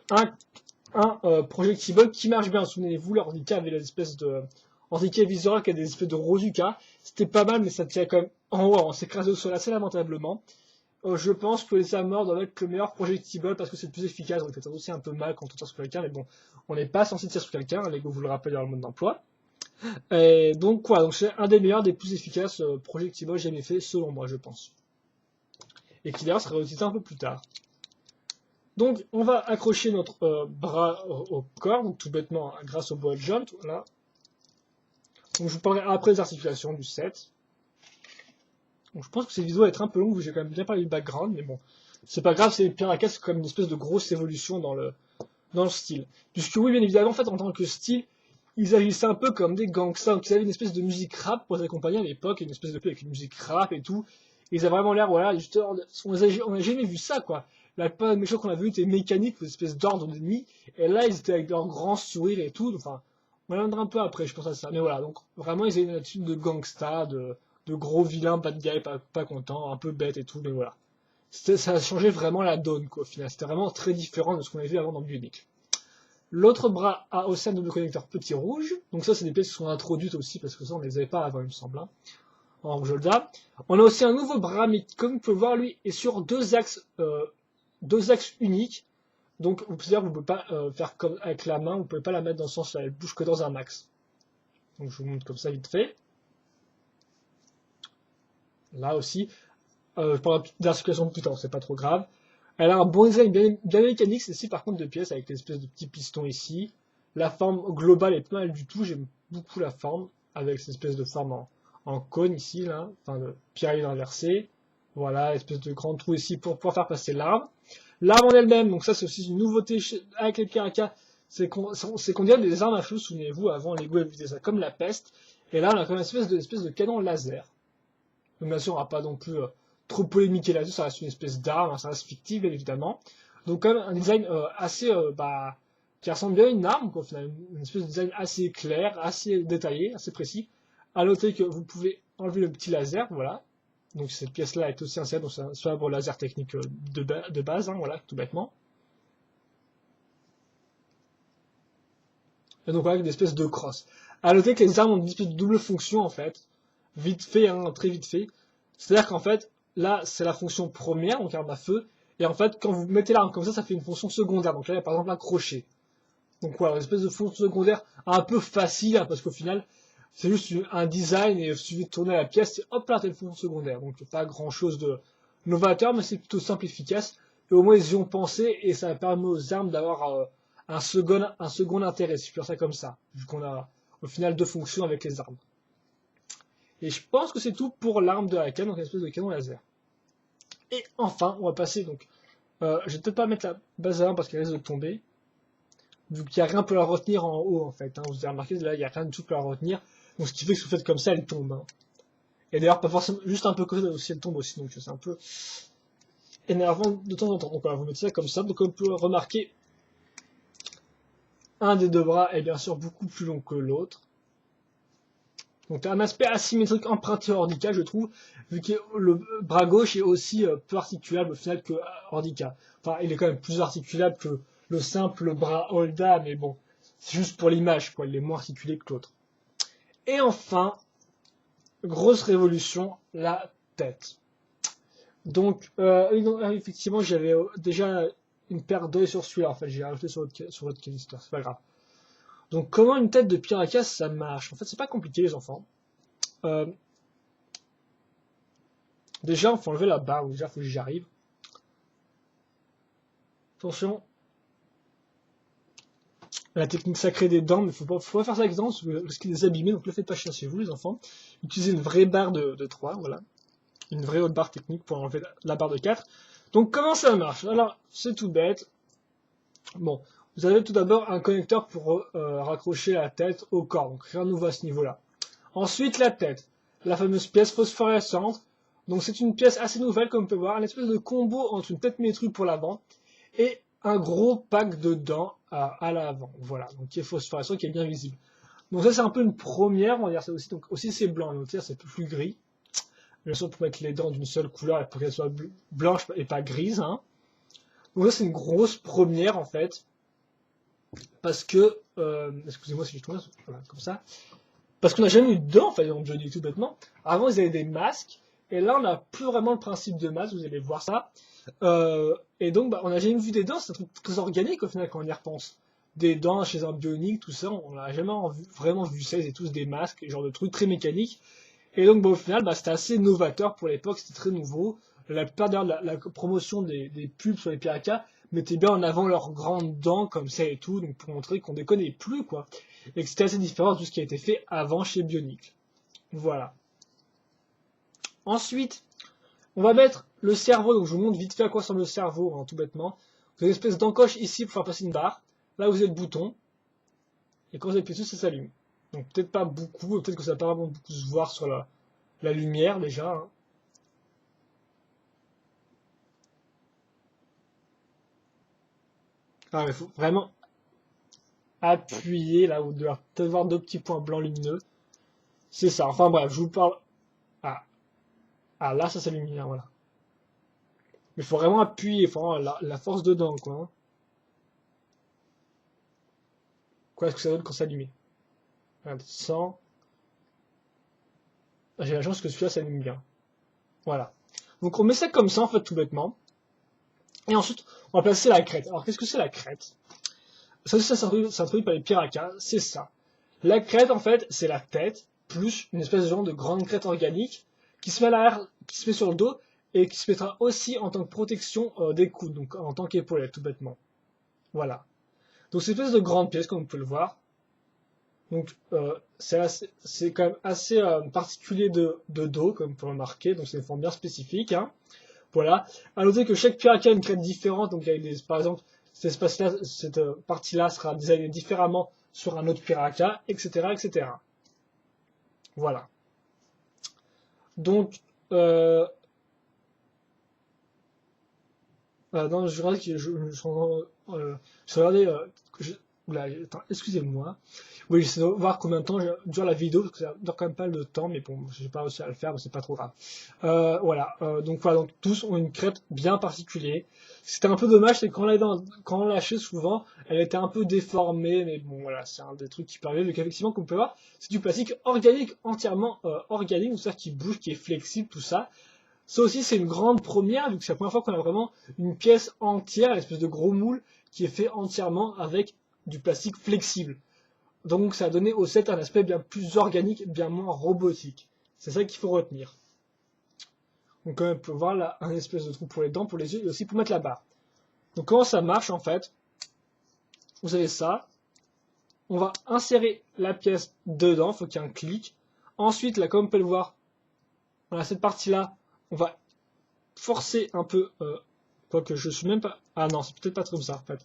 un projectile qui marche bien, souvenez-vous, l'Ordica avait l'espèce de Ordica Visora qui a des espèces de Rosuka, c'était pas mal, mais ça tirait quand même en haut, on s'écrasait au sol assez lamentablement. Je pense que les Zamor doivent être le meilleur projectile parce que c'est le plus efficace, donc ça aussi un peu mal quand on tire sur quelqu'un, mais bon, on n'est pas censé tirer sur quelqu'un, Lego vous le rappelle dans le mode d'emploi. Et donc quoi, donc c'est un des meilleurs, des plus efficaces projectiles jamais fait selon moi, je pense. Et qui d'ailleurs sera utilisé un peu plus tard. Donc on va accrocher notre bras au corps, donc tout bêtement grâce au ball joint, voilà. Donc je vous parlerai après des articulations du set. Donc je pense que cette vidéo va être un peu longue, j'ai quand même bien parlé du background, mais bon, c'est pas grave, c'est Piraka, c'est quand même une espèce de grosse évolution dans le style. Puisque oui, bien évidemment, en fait, en tant que style, ils agissaient un peu comme des gangsters, donc ils avaient une espèce de musique rap pour les accompagner à l'époque, une espèce de clip avec une musique rap et tout. Et ils avaient vraiment l'air, voilà, juste, on a jamais vu ça, quoi. La plupart des méchants qu'on a vu étaient mécaniques, une espèce d'ordre d'ennemi, et là, ils étaient avec leur grand sourire et tout, enfin, on reviendra un peu après, je pense à ça. Mais voilà, donc, vraiment, ils avaient une attitude de gangsta, de gros vilains, pas de guy, pas contents, un peu bêtes et tout, mais voilà. Ça a changé vraiment la donne, quoi, au final. C'était vraiment très différent de ce qu'on avait vu avant dans Bionic. L'autre bras a aussi un double connecteur petit rouge. Donc ça, c'est des pièces qui sont introduites aussi, parce que ça, on ne les avait pas avant, il me semble, hein, en Jolda. On a aussi un nouveau bras, mais comme vous pouvez voir, lui, est sur deux axes uniques. Donc, vous pouvez pouvez pas faire comme avec la main, vous pouvez pas la mettre dans le sens là, elle bouge que dans un axe. Donc, je vous montre comme ça vite fait. Là aussi, je parlerai d'articulation plus tard, c'est pas trop grave. Elle a un bon design bien mécanique, celle-ci par contre de pièces avec l'espèce de petit piston ici. La forme globale est pas mal du tout, j'aime beaucoup la forme, avec cette espèce de forme en cône ici, là, enfin de pyramide inversée. Voilà, espèce de grand trou ici pour pouvoir faire passer l'arme. L'arme en elle-même, donc ça c'est aussi une nouveauté avec les Piraka, c'est qu'on dirait des armes à feu, souvenez-vous, avant Lego utilisait ça comme la peste. Et là on a comme une espèce de canon laser. Donc bien sûr on n'a pas non plus trop polémiquer là-dessus, ça reste une espèce d'arme, hein, ça reste fictif, bien évidemment. Donc quand même un design assez, qui ressemble bien à une arme, quoi, finalement, une espèce de design assez clair, assez détaillé, assez précis. À noter que vous pouvez enlever le petit laser, voilà. Donc cette pièce-là est aussi insérée, donc c'est un sabre laser technique de base, hein, voilà, tout bêtement. Et donc voilà, une espèce de crosse. À noter que les armes ont une espèce de double fonction, en fait. Vite fait, hein, très vite fait. C'est-à-dire qu'en fait, là, c'est la fonction première, donc arme à feu. Et en fait, quand vous mettez l'arme comme ça fait une fonction secondaire. Donc là, il y a par exemple un crochet. Donc voilà, une espèce de fonction secondaire un peu facile, hein, parce qu'au final, c'est juste un design et il suffit de tourner la pièce, et hop là, t'as une fonction secondaire. Donc pas grand chose de novateur, mais c'est plutôt simple et efficace. Et au moins, ils y ont pensé et ça permet aux armes d'avoir un second intérêt, si je peux dire ça comme ça, vu qu'on a au final deux fonctions avec les armes. Et je pense que c'est tout pour l'arme de la canne, donc une espèce de canon laser. Et enfin, on va passer donc. Je vais peut-être pas mettre la base à 1 parce qu'elle risque de tomber. Vu qu'il n'y a rien pour la retenir en haut en fait. Hein. Vous avez remarqué, là il n'y a rien du tout pour la retenir. Donc ce qui fait que si vous faites comme ça, elle tombe. Hein. Et d'ailleurs, pas forcément, juste un peu comme ça aussi, elle tombe aussi. Donc c'est un peu énervant de temps en temps. Donc voilà, vous mettez ça comme ça. Donc comme vous pouvez remarquer, un des deux bras est bien sûr beaucoup plus long que l'autre. Donc un aspect asymétrique emprunté à Ordica, je trouve, vu que le bras gauche est aussi peu articulable au final que Ordica. Enfin, il est quand même plus articulable que le simple bras Holda, mais bon, c'est juste pour l'image, quoi. Il est moins articulé que l'autre. Et enfin, grosse révolution, la tête. Donc, effectivement, j'avais déjà une paire d'œils sur celui-là. En fait, j'ai rajouté sur votre canister, c'est pas grave. Donc, comment une tête de Piracas, ça marche? En fait, c'est pas compliqué, les enfants. Déjà, il faut enlever la barre. Déjà, il faut que j'y arrive. Attention. La technique sacrée des dents, mais faut pas faire ça avec les dents parce qu'il est abîmé, donc ne le faites pas chez vous, les enfants. Utilisez une vraie barre de 3, voilà. Une vraie haute barre technique pour enlever la barre de 4. Donc, comment ça marche? Alors, c'est tout bête. Bon, vous avez tout d'abord un connecteur pour raccrocher la tête au corps, donc rien de nouveau à ce niveau-là. Ensuite, la tête, la fameuse pièce phosphorescente. Donc c'est une pièce assez nouvelle, comme on peut voir, une espèce de combo entre une tête métrue pour l'avant et un gros pack de dents à l'avant. Voilà, donc qui est phosphorescent, qui est bien visible. Donc ça c'est un peu une première, on va dire ça aussi. Donc aussi c'est blanc, donc c'est plus gris. Bien sûr pour mettre les dents d'une seule couleur et pour qu'elles soient blanches et pas grises. Hein. Donc ça c'est une grosse première en fait, parce que, excusez-moi si je tourne, voilà, comme ça. Parce qu'on n'a jamais eu de dents, en fait, en Johnny, tout bêtement. Avant, ils avaient des masques, et là, on n'a plus vraiment le principe de masque, vous allez voir ça. Et donc, on n'a jamais vu des dents, c'est un truc très organique, au final, quand on y repense. Des dents chez un bionique, tout ça, on n'a jamais vraiment vu ça, ils étaient tous des masques, genre de trucs très mécaniques. Et donc, au final, c'était assez novateur pour l'époque, c'était très nouveau. La plupart d'ailleurs, la promotion des pubs sur les Piracas mettait bien en avant leurs grandes dents, comme ça et tout, donc pour montrer qu'on déconnait plus, quoi. Et que c'était assez différent de tout ce qui a été fait avant chez Bionicle. Voilà. Ensuite, on va mettre le cerveau, donc je vous montre vite fait à quoi ressemble le cerveau, hein, tout bêtement. Vous avez une espèce d'encoche ici pour faire passer une barre. Là, vous avez le bouton. Et quand vous appuyez dessus, ça s'allume. Donc peut-être pas beaucoup, peut-être que ça va pas vraiment beaucoup se voir sur la lumière déjà. Hein. Ah, mais faut vraiment appuyer là, vous devez peut-être voir deux petits points blancs lumineux. C'est ça. Enfin bref, je vous parle. Ah, là, ça s'allume bien, voilà. Mais il faut vraiment appuyer, il faut vraiment la force dedans, quoi. Hein. Quoi est-ce que ça donne quand c'est allumé? 100. J'ai la chance que celui-là s'allume bien. Voilà. Donc on met ça comme ça, en fait, tout bêtement. Et ensuite, on va placer la crête. Alors qu'est-ce que c'est la crête? Ça c'est introduit par les Piracas, c'est ça. La crête, en fait, c'est la tête, plus une espèce de genre de grande crête organique, qui se met à l'arrière, qui se met sur le dos, et qui se mettra aussi en tant que protection des coudes, donc en tant qu'épaulette, tout bêtement. Voilà. Donc c'est une espèce de grande pièce, comme vous pouvez le voir. Donc c'est quand même assez particulier de dos, comme vous pouvez remarquer, donc c'est une forme bien spécifique. Hein. Voilà. À noter que chaque Piracas a une crête différente, donc il y a par exemple, cette partie-là sera designée différemment sur un autre Piracas, etc., etc. Voilà. Donc, Non, je regardais, je regardais, oula, attends, excusez-moi. Oui, j'essaie de voir combien de temps dure la vidéo, parce que ça dure quand même pas de temps, mais bon, j'ai pas réussi à le faire, mais c'est pas trop grave. Voilà, donc voilà, donc tous ont une crête bien particulière. C'était un peu dommage, c'est que quand on lâchait souvent, elle était un peu déformée, mais bon, voilà, c'est un des trucs qui permet, vu qu'effectivement, comme on peut voir, c'est du plastique organique, entièrement organique, donc c'est-à-dire qui bouge, qui est flexible, tout ça. Ça aussi, c'est une grande première, vu que c'est la première fois qu'on a vraiment une pièce entière, une espèce de gros moule, qui est fait entièrement avec du plastique flexible. Donc ça a donné au set un aspect bien plus organique, bien moins robotique. C'est ça qu'il faut retenir. Donc on peut voir là un espèce de trou pour les dents, pour les yeux, et aussi pour mettre la barre. Donc comment ça marche en fait? Vous avez ça. On va insérer la pièce dedans, il faut qu'il y ait un clic. Ensuite, là, comme on peut le voir, dans cette partie-là, on va forcer un peu, quoique je suis même pas... Ah non, c'est peut-être pas comme ça en fait.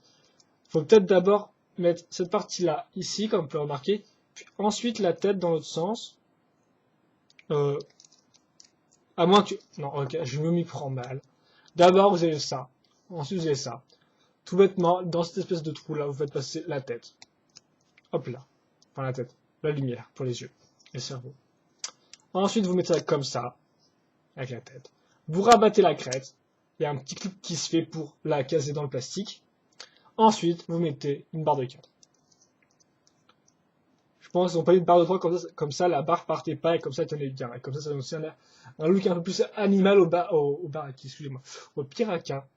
Il faut peut-être d'abord mettre cette partie-là ici, comme on peut remarquer, puis ensuite la tête dans l'autre sens. À moins que... Non, ok, je me m'y prends mal. D'abord, vous avez ça. Ensuite, vous avez ça. Tout bêtement, dans cette espèce de trou-là, vous faites passer la tête. Hop là. Enfin, la tête. La lumière pour les yeux. Le cerveau. Ensuite, vous mettez ça comme ça. Avec la tête. Vous rabattez la crête. Il y a un petit clip qui se fait pour la caser dans le plastique. Ensuite, vous mettez une barre de 4. Je pense qu'ils ont pas mis une barre de 3 comme ça la barre partait pas et comme ça elle tenait bien. Et comme ça donne aussi un look un peu plus animal au baraki, excusez-moi, au piraka.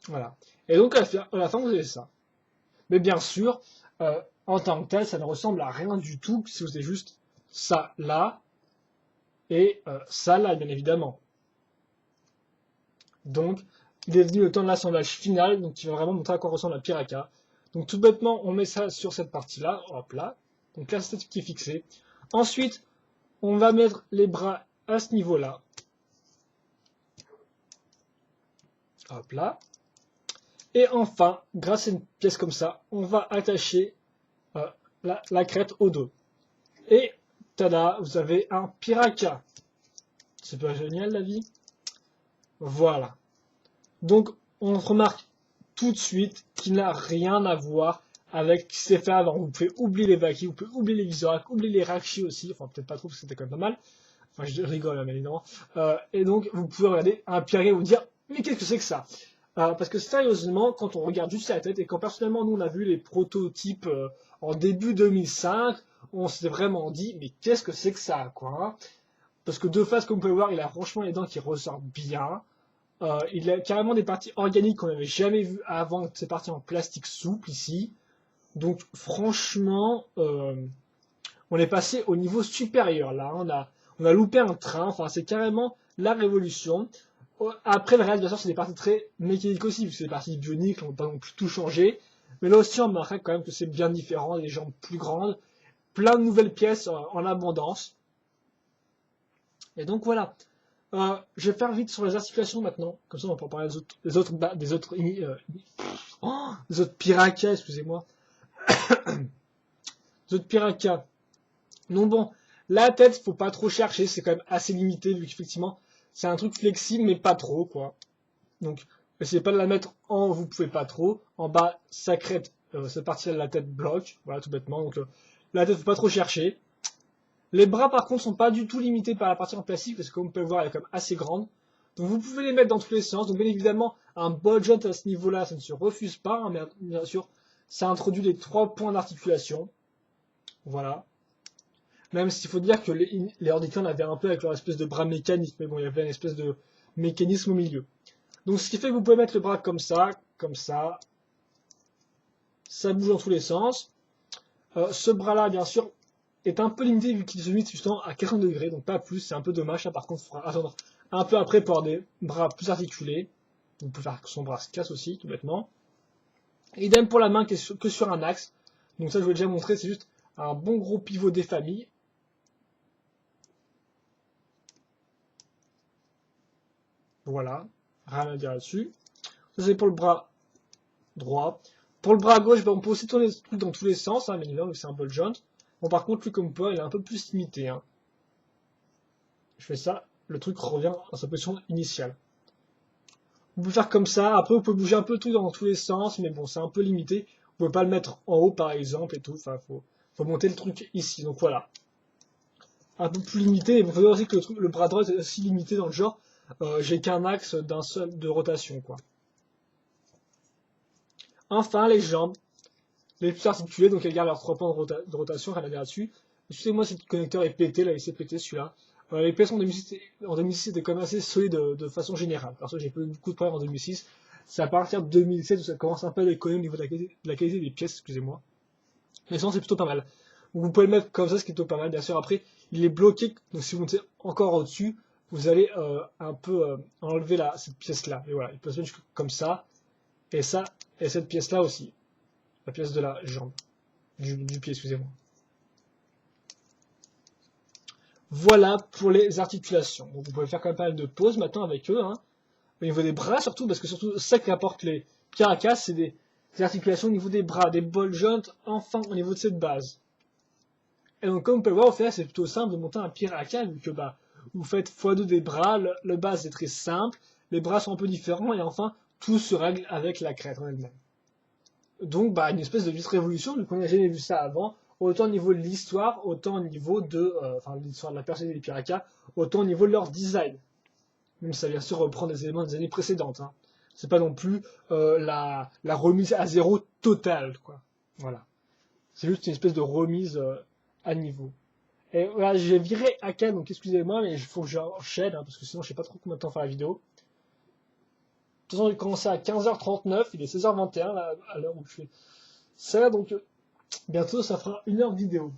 Voilà. Et donc à la fin vous avez ça. Mais bien sûr, en tant que tel, ça ne ressemble à rien du tout si vous avez juste ça là et ça là, bien évidemment. Donc, il est venu le temps de l'assemblage final, donc il va vraiment montrer à quoi ressemble la piraka. Donc tout bêtement, on met ça sur cette partie-là, hop là. Donc là, c'est ce qui est fixé. Ensuite, on va mettre les bras à ce niveau-là. Hop là. Et enfin, grâce à une pièce comme ça, on va attacher la crête au dos. Et, tada, vous avez un piraka. C'est pas génial la vie? Voilà. Donc, on remarque tout de suite qu'il n'a rien à voir avec ce qui s'est fait avant. Vous pouvez oublier les Vaki, vous pouvez oublier les Vizoraks, oublier les Rakshi aussi. Enfin, peut-être pas trop, parce que c'était quand même pas mal. Enfin, je rigole, bien évidemment. Et donc, vous pouvez regarder un piraka et vous dire, mais qu'est-ce que c'est que ça? Parce que sérieusement, quand on regarde juste la tête, et quand personnellement, nous, on a vu les prototypes en début 2005, on s'est vraiment dit, mais qu'est-ce que c'est que ça, quoi, hein? Parce que de face, comme vous pouvez voir, il a franchement les dents qui ressortent bien. Il a carrément des parties organiques qu'on n'avait jamais vues avant, ces parties en plastique souple ici. Donc franchement, on est passé au niveau supérieur là. On a loupé un train, enfin c'est carrément la révolution. Après le reste, bien sûr, c'est des parties très mécaniques aussi, vu que c'est des parties bioniques, on ne peut pas non plus tout changer. Mais là aussi, on remarquera quand même que c'est bien différent, des jambes plus grandes, plein de nouvelles pièces en abondance. Et donc voilà. Je vais faire vite sur les articulations maintenant, comme ça on peut parler des autres pirakas, excusez-moi, des autres pirakas. Non bon, la tête, faut pas trop chercher, c'est quand même assez limité vu qu'effectivement c'est un truc flexible mais pas trop quoi. Donc essayez pas de la mettre en, vous pouvez pas trop. En bas, ça crête, cette partie-là la tête bloque, voilà tout bêtement. Donc la tête, faut pas trop chercher. Les bras, par contre, sont pas du tout limités par la partie en plastique, parce que comme on peut le voir, elle est quand même assez grande. Donc vous pouvez les mettre dans tous les sens. Donc bien évidemment, un ball joint à ce niveau-là, ça ne se refuse pas, hein, mais bien sûr, ça introduit les 3 points d'articulation. Voilà. Même s'il faut dire que les Hordicans avaient un peu avec leur espèce de bras mécanique, mais bon, il y avait une espèce de mécanisme au milieu. Donc ce qui fait que vous pouvez mettre le bras comme ça, ça bouge dans tous les sens. Ce bras-là, bien sûr, est un peu limité vu qu'il se limite justement à 40 degrés, donc pas plus, c'est un peu dommage. Ça, par contre, il faudra attendre un peu après pour avoir des bras plus articulés. Vous pouvez faire que son bras se casse aussi, tout bêtement. Idem pour la main qui est que sur un axe. Donc ça, je vous l'ai déjà montré, c'est juste un bon gros pivot des familles. Voilà, rien à dire là-dessus. Ça, c'est pour le bras droit. Pour le bras gauche, ben, on peut aussi tourner le truc dans tous les sens, hein, mais évidemment, c'est un ball joint. Bon, par contre, lui, comme pas, il est un peu plus limité. Hein. Je fais ça, le truc revient à sa position initiale. Vous pouvez faire comme ça. Après, vous pouvez bouger un peu tout dans tous les sens, mais bon, c'est un peu limité. Vous pouvez pas le mettre en haut, par exemple, et tout. Enfin, faut monter le truc ici. Donc voilà. Un peu plus limité. Et vous voyez aussi que le bras droit est aussi limité dans le genre. J'ai qu'un axe d'un seul de rotation, quoi. Enfin, les jambes. Les plus articulées, donc elles gardent leurs 3 points de rotation, rien à dire là-dessus. Excusez-moi si le connecteur est pété, là, il s'est pété celui-là. Les pièces en 2006 étaient quand même assez solides de façon générale. Parce que j'ai pas eu beaucoup de problèmes en 2006. C'est à partir de 2007 où ça commence un peu à déconner au niveau de la qualité des pièces, excusez-moi. Mais sinon, c'est plutôt pas mal. Donc, vous pouvez le mettre comme ça, ce qui est plutôt pas mal. Bien sûr, après, il est bloqué. Donc, si vous montez encore au-dessus, vous allez un peu enlever cette pièce-là. Et voilà, il peut se mettre comme ça. Et ça, et cette pièce-là aussi. La pièce de la jambe. Du pied, excusez-moi. Voilà pour les articulations. Donc, vous pouvez faire quand même pas mal de pauses maintenant avec eux. Hein. Au niveau des bras surtout, parce que surtout ça qui apporte les Caracas, c'est des articulations au niveau des bras, des ball joints, enfin au niveau de cette base. Et donc comme vous pouvez le voir, au final c'est plutôt simple de monter un Piraka, vu que vous faites x2 des bras, le base est très simple, les bras sont un peu différents, et enfin tout se règle avec la crête en elle-même. Donc une espèce de petite révolution, vu qu'on n'a jamais vu ça avant, autant au niveau de l'histoire, autant au niveau de l'histoire de la personnalité des Pirakas, autant au niveau de leur design. Même si ça bien sûr reprend des éléments des années précédentes. Hein. C'est pas non plus la remise à zéro totale, quoi. Voilà. C'est juste une espèce de remise à niveau. Et voilà, j'ai viré Akan, donc excusez-moi, mais il faut que j'enchaîne, hein, parce que sinon je sais pas trop combien de temps faire la vidéo. De toute façon, j'ai commencé à 15h39, il est 16h21 là, à l'heure où je fais ça, donc bientôt ça fera 1 heure de vidéo.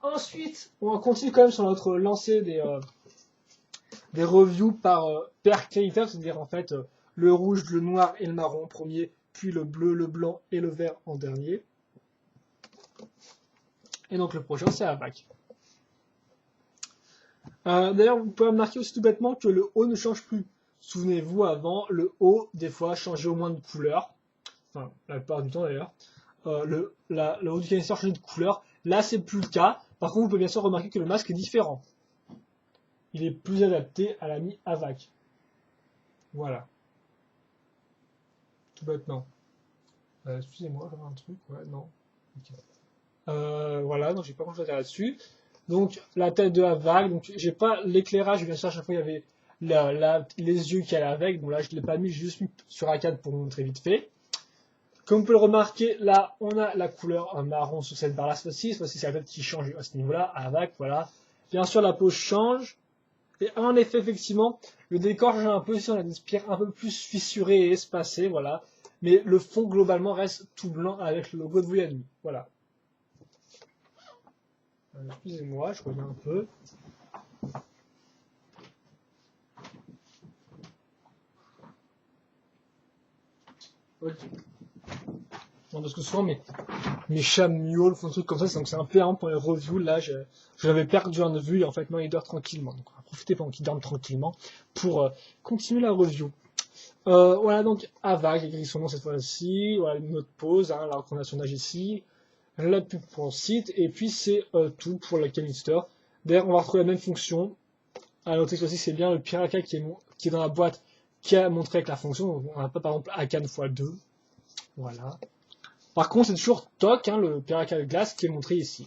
Ensuite, on continue quand même sur notre lancée des reviews par paire qualitative, c'est-à-dire en fait le rouge, le noir et le marron en premier, puis le bleu, le blanc et le vert en dernier. Et donc le prochain c'est Avac. D'ailleurs, vous pouvez remarquer aussi tout bêtement que le haut ne change plus. Souvenez-vous, avant, le haut, des fois, changeait au moins de couleur. Enfin, la plupart du temps d'ailleurs. Le haut du canister changeait de couleur. Là, c'est plus le cas. Par contre, vous pouvez bien sûr remarquer que le masque est différent. Il est plus adapté à la mi Avac. Voilà. Tout bêtement. Excusez-moi, j'avais un truc. Ouais, non. Okay. Voilà, donc j'ai pas grand chose à dire là-dessus. Donc la tête de Avac, donc j'ai pas l'éclairage, bien sûr à chaque fois il y avait les yeux qui allaient avec, donc là je l'ai pas mis, j'ai juste mis sur A4 pour vous montrer vite fait. Comme vous pouvez le remarquer, là on a la couleur marron sur cette barre là, cette fois-ci c'est la tête qui change à ce niveau-là, Avac, voilà. Bien sûr la pose change, et en effet effectivement, le décor change un peu, si on a des spires un peu plus fissurées et espacées, voilà. Mais le fond globalement reste tout blanc avec le logo de Voyagny, voilà. Excusez-moi, je reviens un peu. Okay. Non, parce que souvent mes chats miaulent, font des trucs comme ça, donc c'est un peu errant pour les reviews. Là, je l'avais perdu en vue et en fait, non, il dort tranquillement. Donc, on va profiter pendant qu'il dorme tranquillement pour continuer la review. Voilà, donc Avac, écrit son nom cette fois-ci. Voilà, une autre pause, hein, la recommandation d'âge ici. La pub pour le site. Et puis, c'est tout pour la canister. D'ailleurs, on va retrouver la même fonction. À noter que aussi, c'est bien le Piraka qui est dans la boîte qui a montré avec la fonction. On n'a pas, par exemple, Akan x2. Voilà. Par contre, c'est toujours TOC, hein, le Piraka de glace, qui est montré ici.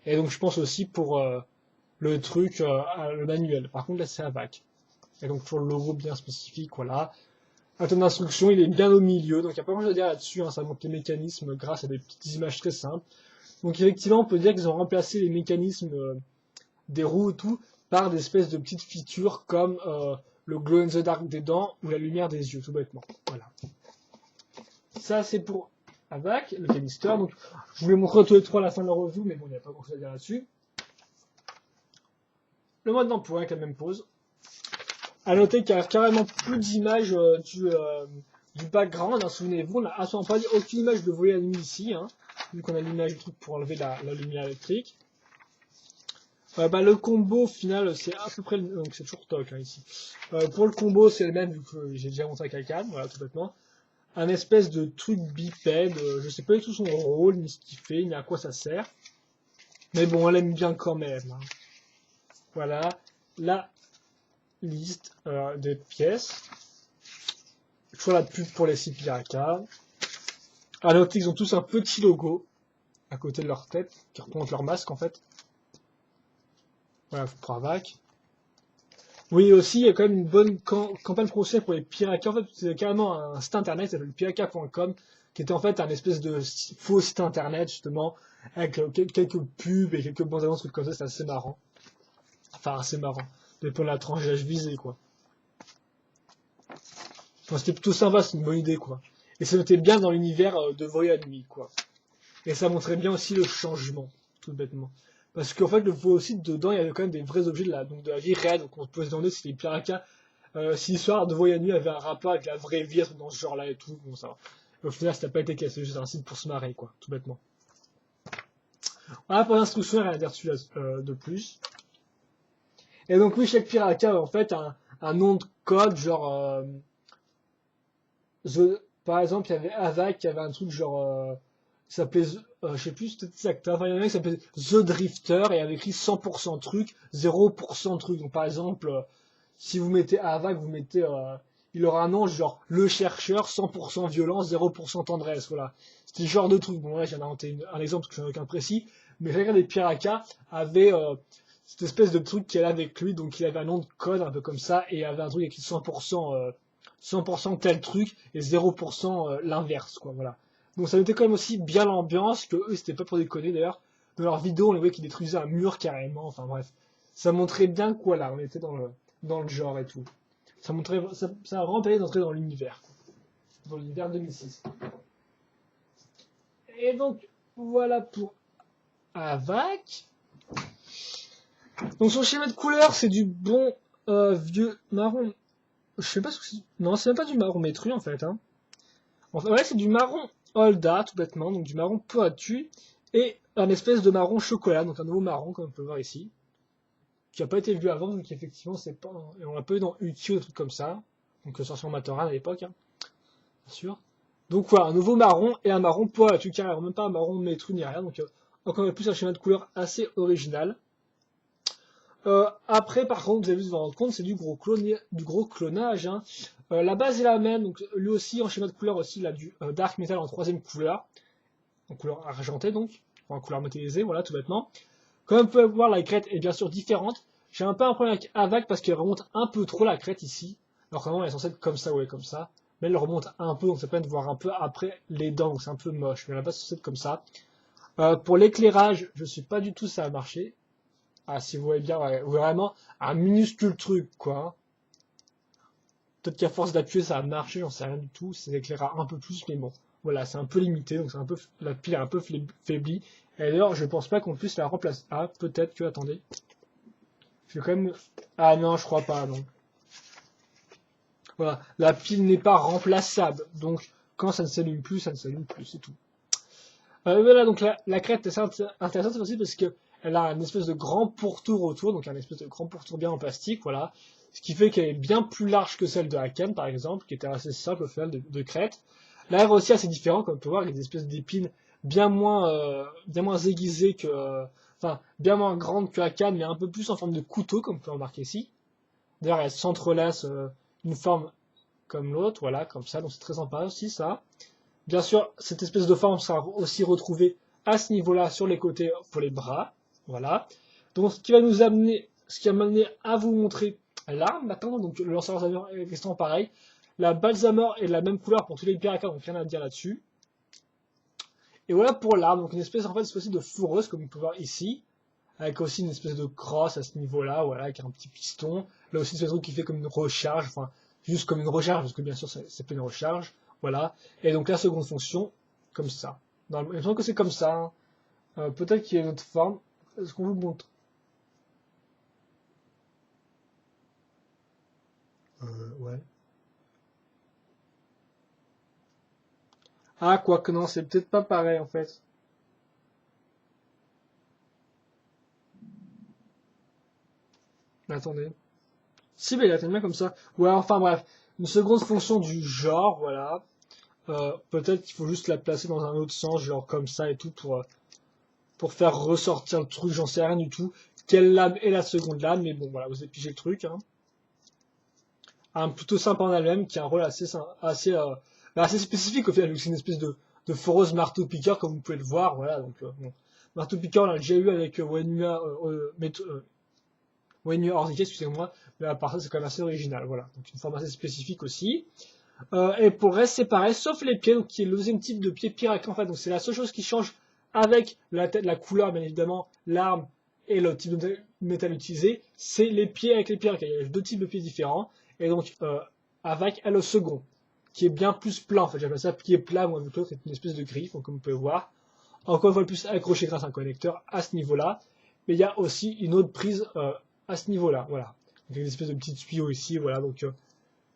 Et donc, je pense aussi pour le truc, le manuel. Par contre, là, c'est Avac. Et donc, toujours le logo bien spécifique, voilà. Un thème d'instruction, il est bien au milieu, donc il n'y a pas grand-chose à dire là-dessus, hein, ça montre les mécanismes grâce à des petites images très simples. Donc, effectivement, on peut dire qu'ils ont remplacé les mécanismes des roues et tout par des espèces de petites features comme le glow in the dark des dents ou la lumière des yeux, tout bêtement. Voilà. Ça, c'est pour Avac, le canister. Donc, je vous les montrer tous les trois à la fin de la review, mais bon, il n'y a pas grand chose à dire là-dessus. Le mode d'emploi avec la même pose. À noter qu'il n'y a carrément plus d'images du background. Hein, souvenez-vous, on n'a absolument pas aucune image de volet à nuit ici, hein, vu qu'on a l'image du truc pour enlever la lumière électrique. Le combo final, c'est à peu près donc c'est toujours TOC hein, ici. Pour le combo, c'est le même vu que j'ai déjà montré avec Akan, voilà tout bêtement. Un espèce de truc bipède, je sais pas du tout son rôle, ni ce qu'il fait, ni à quoi ça sert. Mais bon, on l'aime bien quand même. Hein. Voilà, la liste des pièces. toujours la pub pour les 6 Piraka. À noter qu'ils ont tous un petit logo à côté de leur tête, qui représente leur masque en fait. Voilà, pour Avac. Oui, aussi, il y a quand même une bonne campagne promotionnelle pour les Piraka. En fait, c'est carrément un site internet qui s'appelle piraka.com, qui était en fait un espèce de faux site internet, justement, avec quelques pubs et quelques bandes annonces, trucs comme ça, c'est assez marrant. Enfin, assez marrant. Dépend de la tranche d'âge visée, quoi. Enfin, c'était plutôt sympa, c'est une bonne idée, quoi. Et ça mettait bien dans l'univers de Voyage à nuit, quoi. Et ça montrait bien aussi le changement, tout bêtement. Parce qu'en fait, le faux aussi, dedans, il y avait quand même des vrais objets de la vie réelle. Donc on se posait demander si les Piraka, si l'histoire de Voyage à nuit avait un rapport avec la vraie vie, dans ce genre-là et tout. Bon, ça. Et au final, ça n'a pas été cassé, c'est juste un site pour se marrer, quoi, tout bêtement. Voilà pour l'instruction, rien à dire dessus de plus. Et donc oui, chaque Piraka a en fait un nom de code, genre par exemple, il y avait Avak qui avait un truc genre ça s'appelait je sais plus c'était exact. Enfin, il y en avait qui s'appelait The Drifter et il avait écrit 100% truc, 0% truc. Donc par exemple, si vous mettez Avak, vous mettez il aura un nom genre le chercheur, 100% violence, 0% tendresse, voilà. C'était le genre de truc. Bon là, j'ai inventé un exemple parce que j'en ai aucun précis, mais chacun des Piraka avait cette espèce de truc qu'il avait avec lui, donc il avait un nom de code un peu comme ça, et il avait un truc écrit 100% tel truc, et 0% l'inverse, quoi, voilà. Donc ça mettait quand même aussi bien l'ambiance, que eux, c'était pas pour déconner d'ailleurs. Dans leur vidéo, on les voyait qu'ils détruisaient un mur carrément, enfin bref. Ça montrait bien quoi là, on était dans le genre et tout. Ça a vraiment permis d'entrer dans l'univers, quoi. Dans l'univers 2006. Et donc, voilà pour Avac. Donc son schéma de couleur, c'est du bon vieux marron. Je sais pas ce que c'est. Non, c'est même pas du marron métru en fait. Hein. Enfin, ouais, c'est du marron Holda, tout bêtement, donc du marron pointu, et un espèce de marron chocolat, donc un nouveau marron, comme on peut voir ici, qui n'a pas été vu avant, donc effectivement, c'est pas. Et on l'a pas eu dans Uki ou des trucs comme ça, donc sorti en Matoran à l'époque, hein, bien sûr. Donc voilà, un nouveau marron et un marron pointu, carrément, même pas un marron métru ni rien, donc encore plus un schéma de couleur assez original. Après, par contre, vous avez vu vous rendre compte, c'est du gros clonage. Hein. La base est la même, donc lui aussi en schéma de couleur aussi, il a du Dark Metal en troisième couleur, en couleur argentée donc, en couleur métallisée, voilà tout bêtement. Comme on peut voir, la crête est bien sûr différente. J'ai un peu un problème avec Avac parce qu'elle remonte un peu trop la crête ici, alors qu'avant elle est censée être comme ça, ouais comme ça. Mais elle remonte un peu, donc ça permet de voir un peu après les dents, donc c'est un peu moche, mais la base c'est censée être comme ça. Pour l'éclairage, je suis pas du tout ça a marché. Ah, si vous voyez bien, ouais, vraiment un minuscule truc, quoi. Peut-être qu'à force d'appuyer, ça a marché, j'en sais rien du tout. Ça éclairera un peu plus, mais bon. Voilà, c'est un peu limité, donc c'est un peu, la pile est un peu faiblie. Et d'ailleurs, je pense pas qu'on puisse la remplacer. Ah, peut-être que, attendez. Je vais quand même. Ah non, je crois pas, non. Voilà, la pile n'est pas remplaçable. Donc, quand ça ne s'allume plus, ça ne s'allume plus, c'est tout. Voilà, donc la crête est intéressante aussi parce que elle a un espèce de grand pourtour autour, donc un espèce de grand pourtour bien en plastique, voilà. Ce qui fait qu'elle est bien plus large que celle de Haken, par exemple, qui était assez simple au final de crête. Là, elle est aussi assez différent, comme on peut voir, il y a des espèces d'épines bien moins aiguisées que, enfin, bien moins grandes que Haken, mais un peu plus en forme de couteau, comme on peut remarquer ici. D'ailleurs, elles s'entrelacent une forme comme l'autre, voilà, comme ça, donc c'est très sympa aussi, ça. Bien sûr, cette espèce de forme sera aussi retrouvée à ce niveau-là sur les côtés pour les bras. Voilà. Donc, ce qui va m'amener à vous montrer l'arme maintenant. Donc, le lanceur Balsamor est restant pareil. La Balsamor est de la même couleur pour tous les Piraka, donc rien à dire là-dessus. Et voilà pour l'arme. Donc, une espèce, en fait, cette fois-ci de fourreuse, comme vous pouvez voir ici. Avec aussi une espèce de crosse à ce niveau-là, voilà, avec un petit piston. Là aussi, c'est un truc qui fait comme une recharge, enfin, juste comme une recharge, parce que bien sûr, c'est pas une recharge. Voilà. Et donc la seconde fonction, comme ça. Il me semble que c'est comme ça. Hein. Peut-être qu'il y a une autre forme. Est-ce qu'on vous montre Ouais. Ah, quoique non, c'est peut-être pas pareil en fait. Mais attendez. Si, mais il a tellement comme ça. Ouais, enfin bref. Une seconde fonction du genre, voilà. Peut-être qu'il faut juste la placer dans un autre sens, genre comme ça et tout, pour faire ressortir le truc, j'en sais rien du tout. Quelle lame est la seconde lame, mais bon, voilà, vous avez pigé le truc. Hein. plutôt sympa en elle-même, qui a un rôle assez spécifique au final. C'est une espèce de foreuse marteau-piqueur, comme vous pouvez le voir. Voilà, donc bon. Marteau-piqueur, on l'a déjà eu avec Wenua Horziki, excusez-moi, mais à part ça, c'est quand même assez original. Voilà, donc une forme assez spécifique aussi. Et pour le reste, c'est pareil, sauf les pieds, donc qui est le deuxième type de pied Piraka en fait. Donc c'est la seule chose qui change avec la tête, la couleur, bien évidemment, l'arme et le type de métal utilisé, c'est les pieds avec les Piraka. Il y a deux types de pieds différents. Et donc, Avak a le second, qui est bien plus plat en fait. J'appelle ça pied plat, moi, vu que l'autre est une espèce de griffe, donc, comme vous pouvez voir. Encore une fois, le plus accroché grâce à un connecteur à ce niveau-là. Mais il y a aussi une autre prise à ce niveau-là. Voilà. Donc, une espèce de petit tuyau ici, voilà. Donc,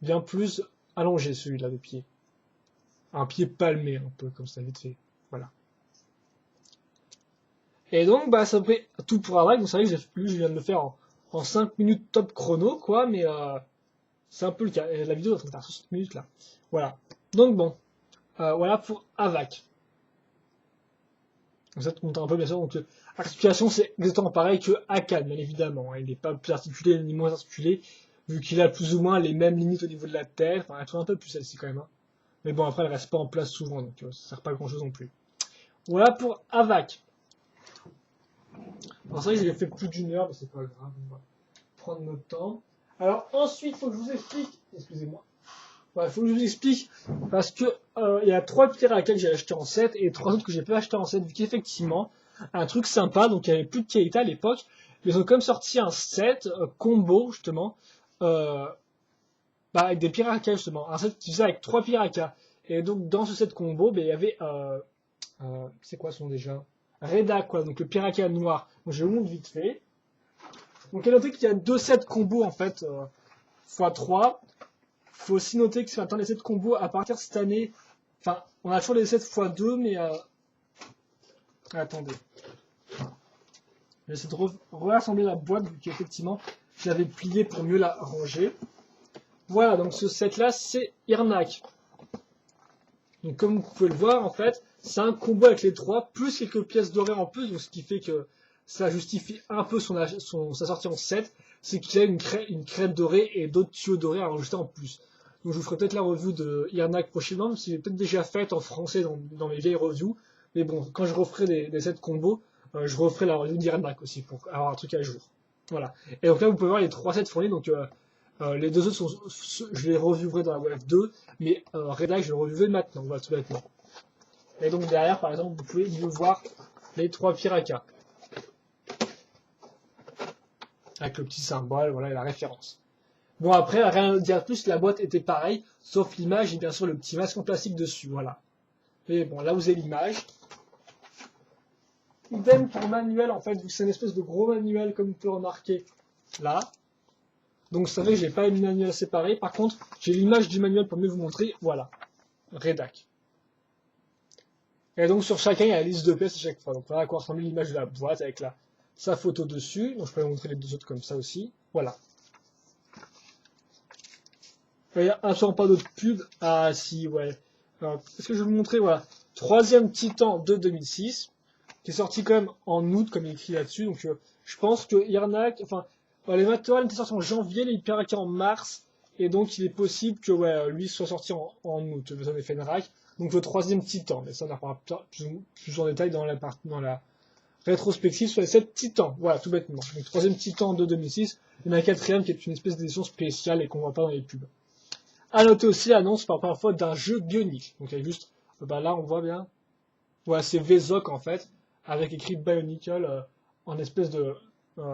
bien plus allongé celui-là de pied. Un pied palmé, un peu comme ça, vite fait. Voilà. Et donc, bah, ça fait tout pour Avak. Donc, c'est vrai que je viens de le faire en 5 minutes top chrono, quoi, mais c'est un peu le cas. Et la vidéo est à 60 minutes là. Voilà. Donc, bon. Voilà pour Avak. Donc ça te montre un peu bien sûr. Donc l'articulation c'est exactement pareil que Akan, bien évidemment. Il n'est pas plus articulé ni moins articulé, vu qu'il a plus ou moins les mêmes limites au niveau de la tête. Enfin, elle tourne un peu plus celle-ci quand même. Hein. Mais bon, après elle reste pas en place souvent, donc ça sert pas à grand chose non plus. Voilà pour Avak. Alors c'est vrai que j'ai fait plus d'une heure, mais c'est pas grave, on va prendre notre temps. Alors ensuite, il faut que je vous explique, excusez-moi. Il faut que je vous explique, parce que il y a 3 Piraka que j'ai acheté en 7 et 3 autres que j'ai pas acheté en 7, vu qu'effectivement, un truc sympa, donc il y avait plus de Keita à l'époque, mais ils ont quand même sorti un set combo, justement, avec des Piraka, justement, un set qui faisait avec 3 Piraka. Et donc dans ce set combo, il y avait, c'est quoi son nom déjà? Reda, quoi, donc le Piraka noir. Donc je vous montre vite fait. Donc il y a noté qu'il y a 2 sets combo, en fait, x3. Faut aussi noter que maintenant les sets combo à partir de cette année, enfin on a toujours les 7 x2 mais attendez. J'essaie de réassembler la boîte vu qu'effectivement je l'avais pliée pour mieux la ranger. Voilà, donc ce set là c'est Irnak. Donc comme vous pouvez le voir en fait, c'est un combo avec les 3 plus quelques pièces dorées en plus, donc ce qui fait que ça justifie un peu sa sortie en 7, c'est qu'il a une crête dorée et d'autres tuyaux dorés à rajouter en plus. Donc je vous ferai peut-être la review de Irnak prochainement, parce que j'ai peut-être déjà faite en français dans mes vieilles reviews. Mais bon, quand je referai des sets combos, je referai la review d'Irnak aussi pour avoir un truc à jour. Voilà. Et donc là, vous pouvez voir les 3 sets fournis. Donc les 2 autres, je les reviewerai dans la web 2, mais Redak, je le reviewerai maintenant, voilà, tout bêtement. Et donc derrière, par exemple, vous pouvez mieux voir les 3 Piraka. Avec le petit symbole, voilà, et la référence. Bon, après, rien à dire plus, la boîte était pareille, sauf l'image et bien sûr le petit masque en plastique dessus, voilà. Et bon, là vous avez l'image. Idem pour le manuel, en fait, vu que c'est une espèce de gros manuel, comme vous pouvez remarquer, là. Donc, vous savez que je n'ai pas mis manuel séparé. Par contre, j'ai l'image du manuel pour mieux vous montrer, voilà. Redak. Et donc, sur chacun, il y a la liste de pièces à chaque fois. Donc, voilà à quoi ressemble l'image de la boîte avec sa photo dessus. Donc, je peux vous montrer les 2 autres comme ça aussi. Voilà. Il n'y a absolument pas d'autres pubs. Ah, si, ouais. Alors, est-ce que je vais vous montrer, voilà. 3e Titan de 2006, qui est sorti quand même en août, comme il est écrit là-dessus. Donc, je pense que Irnak, enfin, les matériels étaient sortis en janvier, les Piraka en mars, et donc il est possible que, lui soit sorti en août, le effet Fenrak. Donc, le 3e Titan, mais ça, on en reparlera plus en détail dans la rétrospective sur les 7 titans. Voilà, tout bêtement. Donc, 3e Titan de 2006, et un 4e qui est une espèce d'édition spéciale et qu'on voit pas dans les pubs. À noter aussi l'annonce par première fois d'un jeu Bionic. Donc il y a juste, là on voit bien, voilà c'est Vezok en fait, avec écrit Bionicle en espèce de,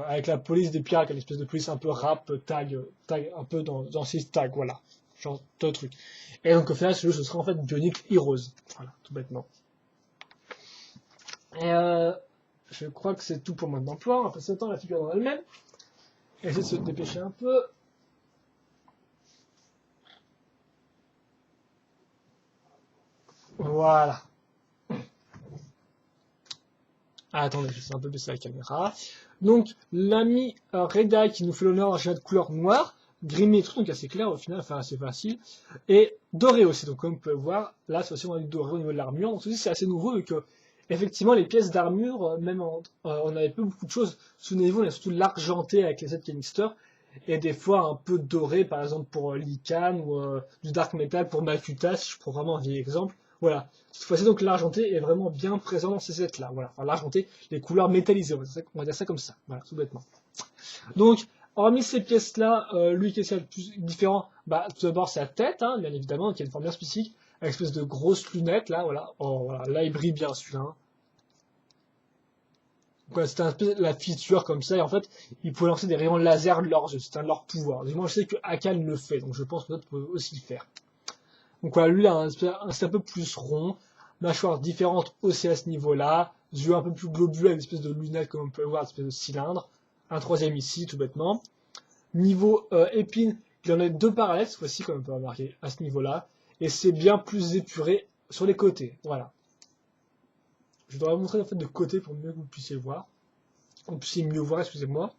avec la police des pirates, une espèce de police un peu rap, tag un peu dans ces tags, voilà, genre de truc. Et donc au final ce jeu ce sera en fait Bionic Heroes, voilà, tout bêtement. Et je crois que c'est tout pour mode d'emploi, on va passer le temps à la figure dans elle-même. Essayer de se dépêcher un peu. Voilà. Ah, attendez, je vais un peu baisser la caméra. Donc, l'ami Reda qui nous fait l'honneur d'un schéma de couleur noire, grimé et tout, donc assez clair au final, enfin assez facile, et doré aussi. Donc, comme vous pouvez voir, là, c'est aussi on a du doré au niveau de l'armure. Donc, ceci c'est assez nouveau vu que, effectivement, les pièces d'armure, même on n'avait pas beaucoup de choses. Souvenez-vous, on a surtout l'argenté avec les 7 canisters. et des fois un peu doré, par exemple pour Lycan ou du dark metal pour Makuta, si je prends vraiment un vieil exemple. Voilà. Cette fois-ci, donc l'argenté est vraiment bien présent dans ces sets-là. Voilà. Enfin, l'argenté, les couleurs métallisées, on va dire ça comme ça. Voilà, tout bêtement. Donc, hormis ces pièces-là, lui, qu'est-ce qu'il y a de plus différent? Bah, tout d'abord, sa tête, hein, bien évidemment, qui a une forme bien spécifique, avec une espèce de grosses lunettes, là, voilà. Oh, voilà. Là, il brille bien, celui-là. Hein. Voilà, c'était un peu la feature comme ça, et en fait, ils pouvaient lancer des rayons laser de leurs yeux, c'était un de leurs pouvoirs. Du moins, je sais que Akan le fait, donc je pense que d'autres peuvent aussi le faire. Donc voilà, lui, il a c'est un peu plus rond, mâchoire différente aussi à ce niveau-là, yeux un peu plus globuleux avec une espèce de lunette comme on peut voir, une espèce de cylindre. Un troisième ici, tout bêtement. Niveau épine, il en a deux parallèles, cette fois-ci, comme on peut remarquer, à ce niveau-là. Et c'est bien plus épuré sur les côtés. Voilà. Je devrais vous montrer en fait de côté pour mieux que vous puissiez voir. Vous puissiez mieux voir, excusez-moi.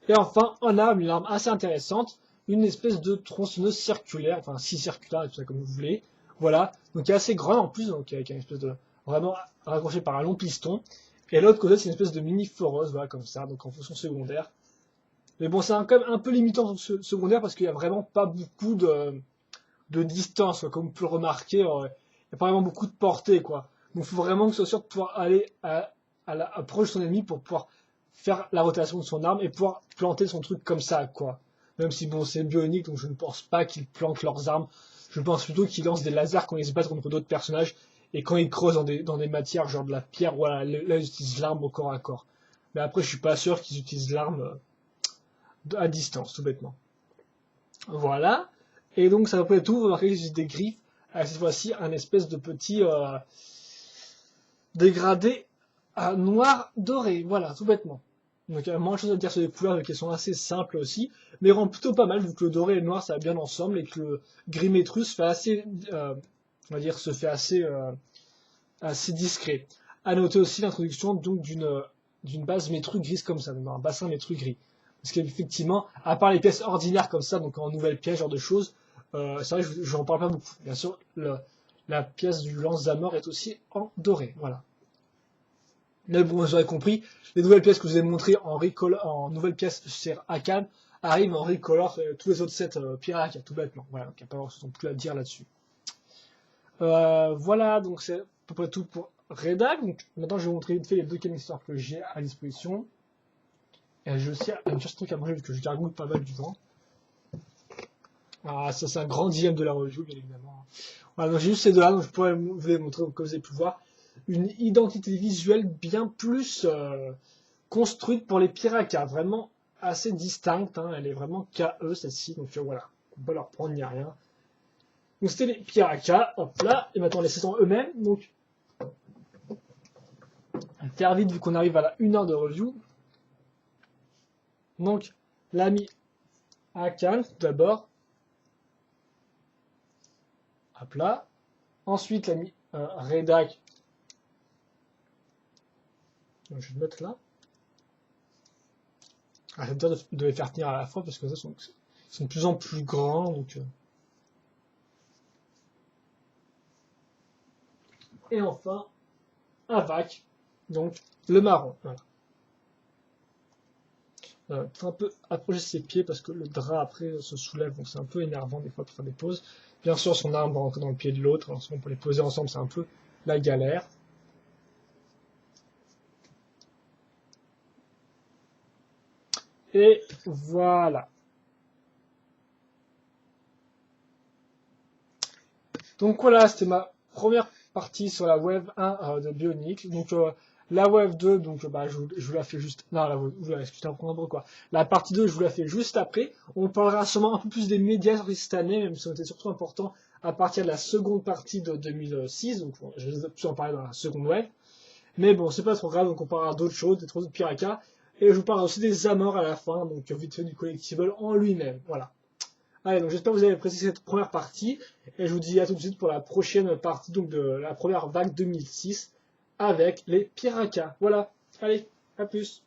Et enfin, on a une arme assez intéressante, une espèce de tronçonneuse circulaire, enfin si circulaire, tout ça comme vous voulez. Voilà, donc qui est assez grande en plus, donc avec une espèce de vraiment raccroché par un long piston. Et l'autre côté, c'est une espèce de mini foreuse, voilà, comme ça, donc en fonction secondaire. Mais bon, c'est quand même un peu limitant secondaire parce qu'il n'y a vraiment pas beaucoup de distance, quoi. Comme vous pouvez le remarquer, il n'y a pas vraiment beaucoup de portée, quoi. Donc il faut vraiment que ce soit sûr de pouvoir aller proche de son ennemi pour pouvoir faire la rotation de son arme et pouvoir planter son truc comme ça, quoi. Même si bon, c'est bionique, donc je ne pense pas qu'ils plantent leurs armes. Je pense plutôt qu'ils lancent des lasers quand ils se battent contre d'autres personnages et quand ils creusent dans des matières, genre de la pierre, voilà, là ils utilisent l'arme au corps à corps. Mais après, je suis pas sûr qu'ils utilisent l'arme à distance, tout bêtement. Voilà. Et donc, ça va peu tout. Vous remarquez que j'ai des griffes. Avec cette fois-ci, un espèce de petit dégradé à noir doré. Voilà, tout bêtement. Donc, il y a moins de choses à dire sur les couleurs qui sont assez simples aussi, mais rend plutôt pas mal vu que le doré et le noir ça va bien ensemble et que le gris métrus fait assez, on va dire, se fait assez discret. À noter aussi l'introduction donc d'une base métru grise comme ça, donc un bassin métru gris. Parce qu'effectivement, à part les pièces ordinaires comme ça, donc en nouvelle pièce, genre de choses, c'est vrai que je n'en parle pas beaucoup. Bien sûr, la pièce du lance-Zamor est aussi en doré, voilà. Mais bon, vous aurez compris, les nouvelles pièces que je vous ai montrées en nouvelles pièces chez Akan arrivent en recolor tous les autres sets Pirate, tout bêtement. Voilà, donc il n'y a pas grand-chose plus à dire là-dessus. Voilà, donc c'est à peu près tout pour Redac. Donc maintenant, je vais vous montrer vite fait les deux canisters que j'ai à disposition. Et j'ai aussi un petit truc à manger vu que je gargouille pas mal du vent. Ah, ça c'est un grand dilemme de la review, bien évidemment. Voilà, donc j'ai juste ces deux-là, donc je pourrais vous les montrer, comme vous avez pu voir, une identité visuelle bien plus construite pour les Piraka, vraiment assez distincte, hein, elle est vraiment KE celle-ci, donc voilà, on peut pas leur prendre ni rien. Donc c'était les Piraka, hop là, et maintenant les saisons eux-mêmes, donc on va faire vite vu qu'on arrive à la 1 heure de review. Donc l'ami Akan tout d'abord, hop là, ensuite l'ami Redac, donc je vais le mettre là. Ah, j'ai peur de les faire tenir à la fois parce que ça sont de plus en plus grands, donc. Et enfin, un vac, donc le marron. Voilà. Faut un peu approcher ses pieds parce que le drap après se soulève, donc c'est un peu énervant des fois pour faire des pauses. Bien sûr, son arme va rentrer dans le pied de l'autre, alors pour les poser ensemble, c'est un peu la galère. Et voilà. Donc voilà, c'était ma première partie sur la Wave 1 de Bionicle. Donc la Wave 2, donc je vous la fais juste. Non, excusez-moi pour quoi. La partie 2, je vous la fais juste après. On parlera sûrement un peu plus des médias cette année, même si c'était surtout important à partir de la seconde partie de 2006. Donc je vais plus en parler dans la seconde Wave. Mais bon, c'est pas trop grave, donc on parlera d'autres choses, des autres Piraka. Et je vous parlerai aussi des Amors à la fin, donc vite fait du collectible en lui-même. Voilà. Allez, donc j'espère que vous avez apprécié cette première partie, et je vous dis à tout de suite pour la prochaine partie, donc de la première vague 2006, avec les Piraka. Voilà, allez, à plus.